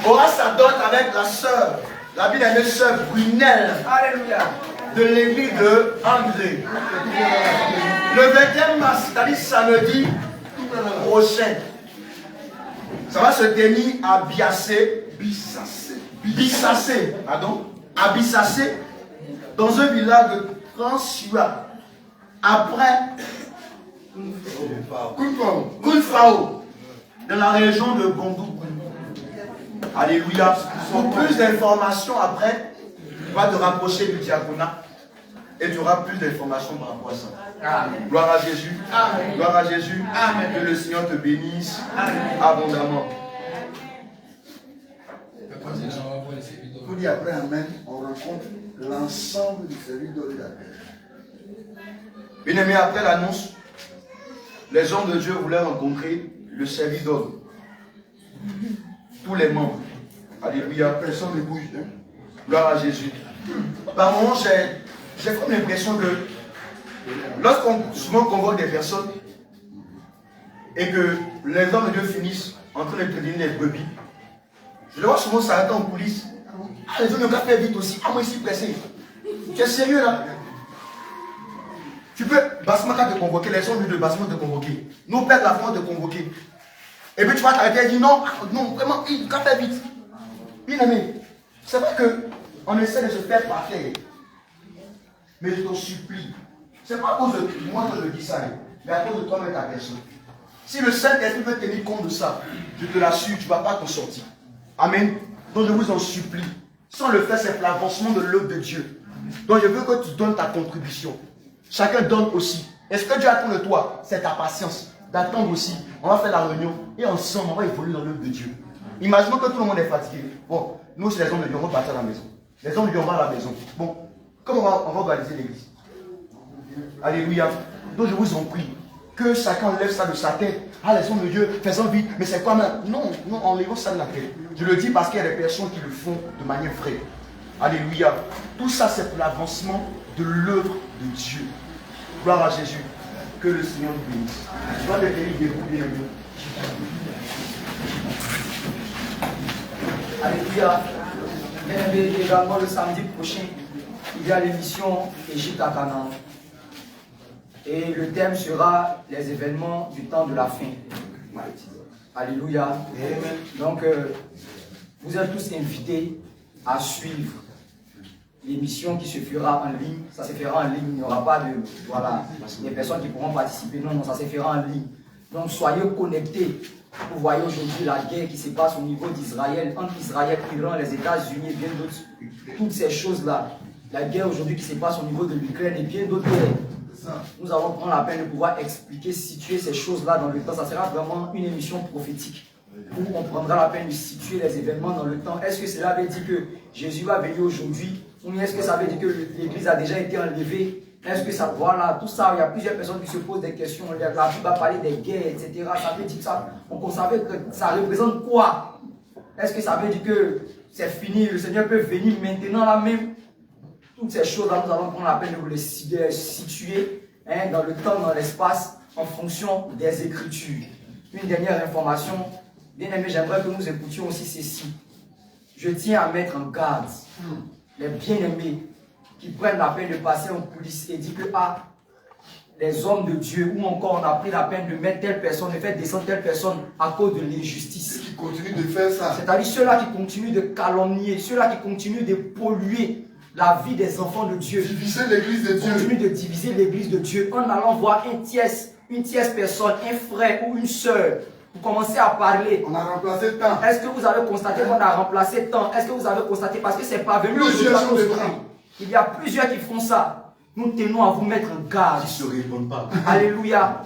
Speaker 2: Aura sa dot avec la sœur, la Bible est sœur Brunelle, de l'église de André. Le 20e mars, c'est-à-dire samedi prochain, ça va se tenir à Bissacé, dans un village de Transua, après Kounfao, dans la région de Gondou. Alléluia. Pour plus d'informations après, tu vas te rapprocher du diaconat et tu auras plus d'informations par rapport à ça. Amen. Gloire à Jésus. Amen. Gloire à Jésus. Amen. Que le Seigneur te bénisse. Amen. Abondamment.
Speaker 5: Tout dit après Amen, on rencontre l'ensemble du serviteur de la terre.
Speaker 2: Bien aimé, après l'annonce, les hommes de Dieu voulaient rencontrer le serviteur. Tous les membres. Alléluia.
Speaker 5: Personne ne bouge. Hein?
Speaker 2: Gloire à Jésus. Par moment, j'ai comme l'impression que lorsqu'on souvent convoque des personnes et que les hommes de Dieu finissent en train de tenir les brebis, je les vois souvent s'arrêter en coulisses. Ah, les hommes n'ont qu'à faire vite aussi. Ah, moi ici pressé. Tu es sérieux là? Tu peux, Basmaka te convoquer, les hommes de Basmaka te convoquer. Nos pères de la France te convoquer. Et puis tu vas t'arrêter et dire non, non, vraiment, il va faire vite. Bien aimé, c'est vrai qu'on essaie de se faire parfaire. Mais je te supplie, c'est pas à cause de moi que je dis ça, mais à cause de toi-même ta personne. Si le Saint-Esprit veut tenir compte de ça, je te l'assure, tu ne vas pas t'en sortir. Amen. Donc je vous en supplie. Sans le faire, c'est l'avancement de l'œuvre de Dieu. Donc je veux que tu donnes ta contribution. Chacun donne aussi. Est-ce que Dieu attend de toi? C'est ta patience. D'attendre aussi. On va faire la réunion et ensemble, on va évoluer dans l'œuvre de Dieu. Imaginons que tout le monde est fatigué. Bon, nous, c'est les hommes de Dieu, on va partir à la maison. Les hommes de Dieu, on va à la maison. Bon, comment on va organiser l'église? Alléluia. Donc je vous en prie, que chacun lève ça de sa tête. Ah, les hommes de Dieu, faisons vite, mais c'est quoi même? Non, non, enlevons ça de la tête. Je le dis parce qu'il y a des personnes qui le font de manière vraie. Alléluia. Tout ça, c'est pour l'avancement de l'œuvre de Dieu. Gloire à Jésus. Que le Seigneur nous bénisse. Tu vas devenir debout, bien aimé.
Speaker 6: Alléluia. Bien-aimé, également le samedi prochain, il y a l'émission Égypte à Canaan. Et le thème sera les événements du temps de la fin. Alléluia. Donc, vous êtes tous invités à suivre l'émission qui se fera en ligne. Ça se fera en ligne. Il n'y aura pas de... Voilà, des personnes qui pourront participer. Non, non, ça se fera en ligne. Donc, soyez connectés. Vous voyez aujourd'hui la guerre qui se passe au niveau d'Israël, entre Israël, Iran, les États-Unis et bien d'autres. Toutes ces choses-là. La guerre aujourd'hui qui se passe au niveau de l'Ukraine et bien d'autres guerres. Nous allons prendre la peine de pouvoir expliquer, situer ces choses-là dans le temps. Ça sera vraiment une émission prophétique où on prendra la peine de situer les événements dans le temps. Est-ce que cela veut dire que Jésus va venir aujourd'hui? Ou est-ce que ça veut dire que l'Église a déjà été enlevée? Est-ce que ça, voilà, tout ça, il y a plusieurs personnes qui se posent des questions. La Bible va parler des guerres, etc. Ça veut dire que ça, on savait que ça représente quoi? Est-ce que ça veut dire que c'est fini, le Seigneur peut venir maintenant là même. Toutes ces choses-là, nous allons prendre la peine de vous les situer hein, dans le temps, dans l'espace, en fonction des Écritures. Une dernière information, bien aimé, j'aimerais que nous écoutions aussi ceci. Je tiens à mettre en garde les bien-aimés qui prennent la peine de passer en police et dire que les hommes de Dieu, ou encore on a pris la peine de mettre telle personne, de faire descendre telle personne à cause de l'injustice.
Speaker 5: Qui continue de faire ça.
Speaker 6: C'est-à-dire ceux-là qui continuent de calomnier, ceux-là qui continuent de polluer la vie des enfants de Dieu.
Speaker 5: Diviser l'église de Dieu.
Speaker 6: Continue de diviser l'église de Dieu en allant voir une tierce personne, un frère ou une soeur. Vous commencez à parler.
Speaker 5: On a remplacé temps.
Speaker 6: Est-ce que vous avez constaté qu'on a remplacé temps? Est-ce que vous avez constaté? Parce que c'est pas venu. Il y a plusieurs qui font ça. Nous tenons à vous mettre en garde.
Speaker 2: Ils ne se répondent pas.
Speaker 6: Alléluia.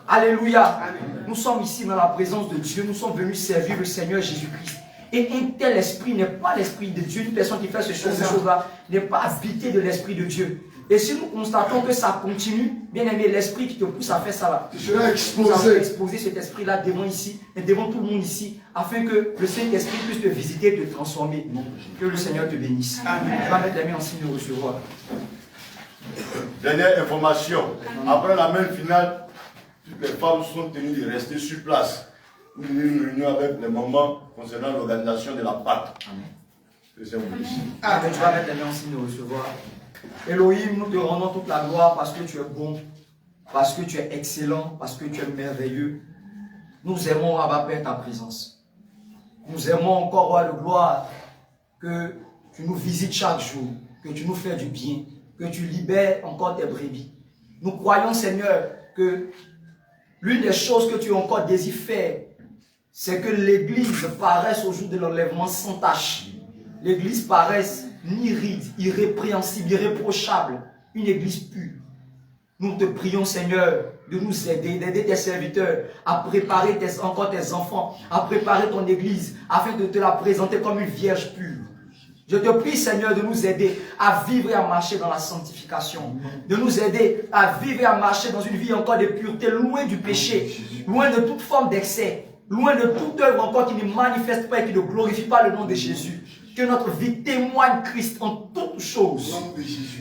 Speaker 6: Alléluia. Nous sommes ici dans la présence de Dieu. Nous sommes venus servir le Seigneur Jésus-Christ. Et un tel esprit n'est pas l'esprit de Dieu. Une personne qui fait ces choses-là n'est pas habitée de l'esprit de Dieu. Et si nous constatons que ça continue, bien aimé, l'esprit qui te pousse à faire ça là,
Speaker 5: tu seras exposé.
Speaker 6: Nous allons exposer cet esprit-là devant ici et devant tout le monde ici, afin que le Saint-Esprit puisse te visiter, te transformer. Que le Seigneur te bénisse. Amen. Tu vas mettre les mains en signe de recevoir.
Speaker 2: Dernière information. Après la main finale, toutes les femmes sont tenues de rester sur place. Nous avons une réunion avec les mamans concernant l'organisation de la Pâque. Amen. Que c'est vous ici.
Speaker 6: Amen. Tu vas mettre les mains en signe de recevoir. Elohim, nous te rendons toute la gloire parce que tu es bon, parce que tu es excellent, parce que tu es merveilleux. Nous aimons, Abba Père, ta présence. Nous aimons encore, roi de gloire, que tu nous visites chaque jour, que tu nous fais du bien, que tu libères encore tes brebis. Nous croyons, Seigneur, que l'une des choses que tu as encore désiré faire, c'est que l'Église paraisse au jour de l'enlèvement sans tache. L'Église paraisse ni ride, irrépréhensible, irréprochable, une Église pure. Nous te prions, Seigneur, de nous aider, d'aider tes serviteurs à préparer encore tes enfants, à préparer ton Église, afin de te la présenter comme une vierge pure. Je te prie, Seigneur, de nous aider à vivre et à marcher dans la sanctification, de nous aider à vivre et à marcher dans une vie encore de pureté, loin du péché, loin de toute forme d'excès, loin de toute œuvre encore qui ne manifeste pas et qui ne glorifie pas le nom de Jésus. Que notre vie témoigne Christ en toutes choses.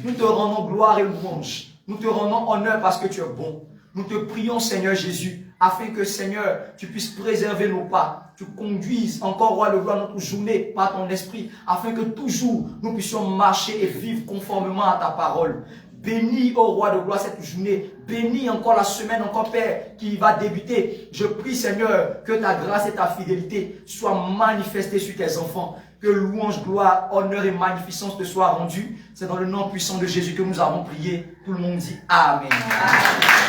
Speaker 6: Nous te rendons gloire et louange. Nous te rendons honneur parce que tu es bon. Nous te prions, Seigneur Jésus, afin que, Seigneur, tu puisses préserver nos pas. Tu conduises encore, roi de gloire, notre journée par ton esprit, afin que toujours nous puissions marcher et vivre conformément à ta parole. Bénis, ô roi de gloire, cette journée. Bénis encore la semaine, encore Père, qui va débuter. Je prie, Seigneur, que ta grâce et ta fidélité soient manifestées sur tes enfants. Que louange, gloire, honneur et magnificence te soient rendues. C'est dans le nom puissant de Jésus que nous avons prié. Tout le monde dit Amen. Amen.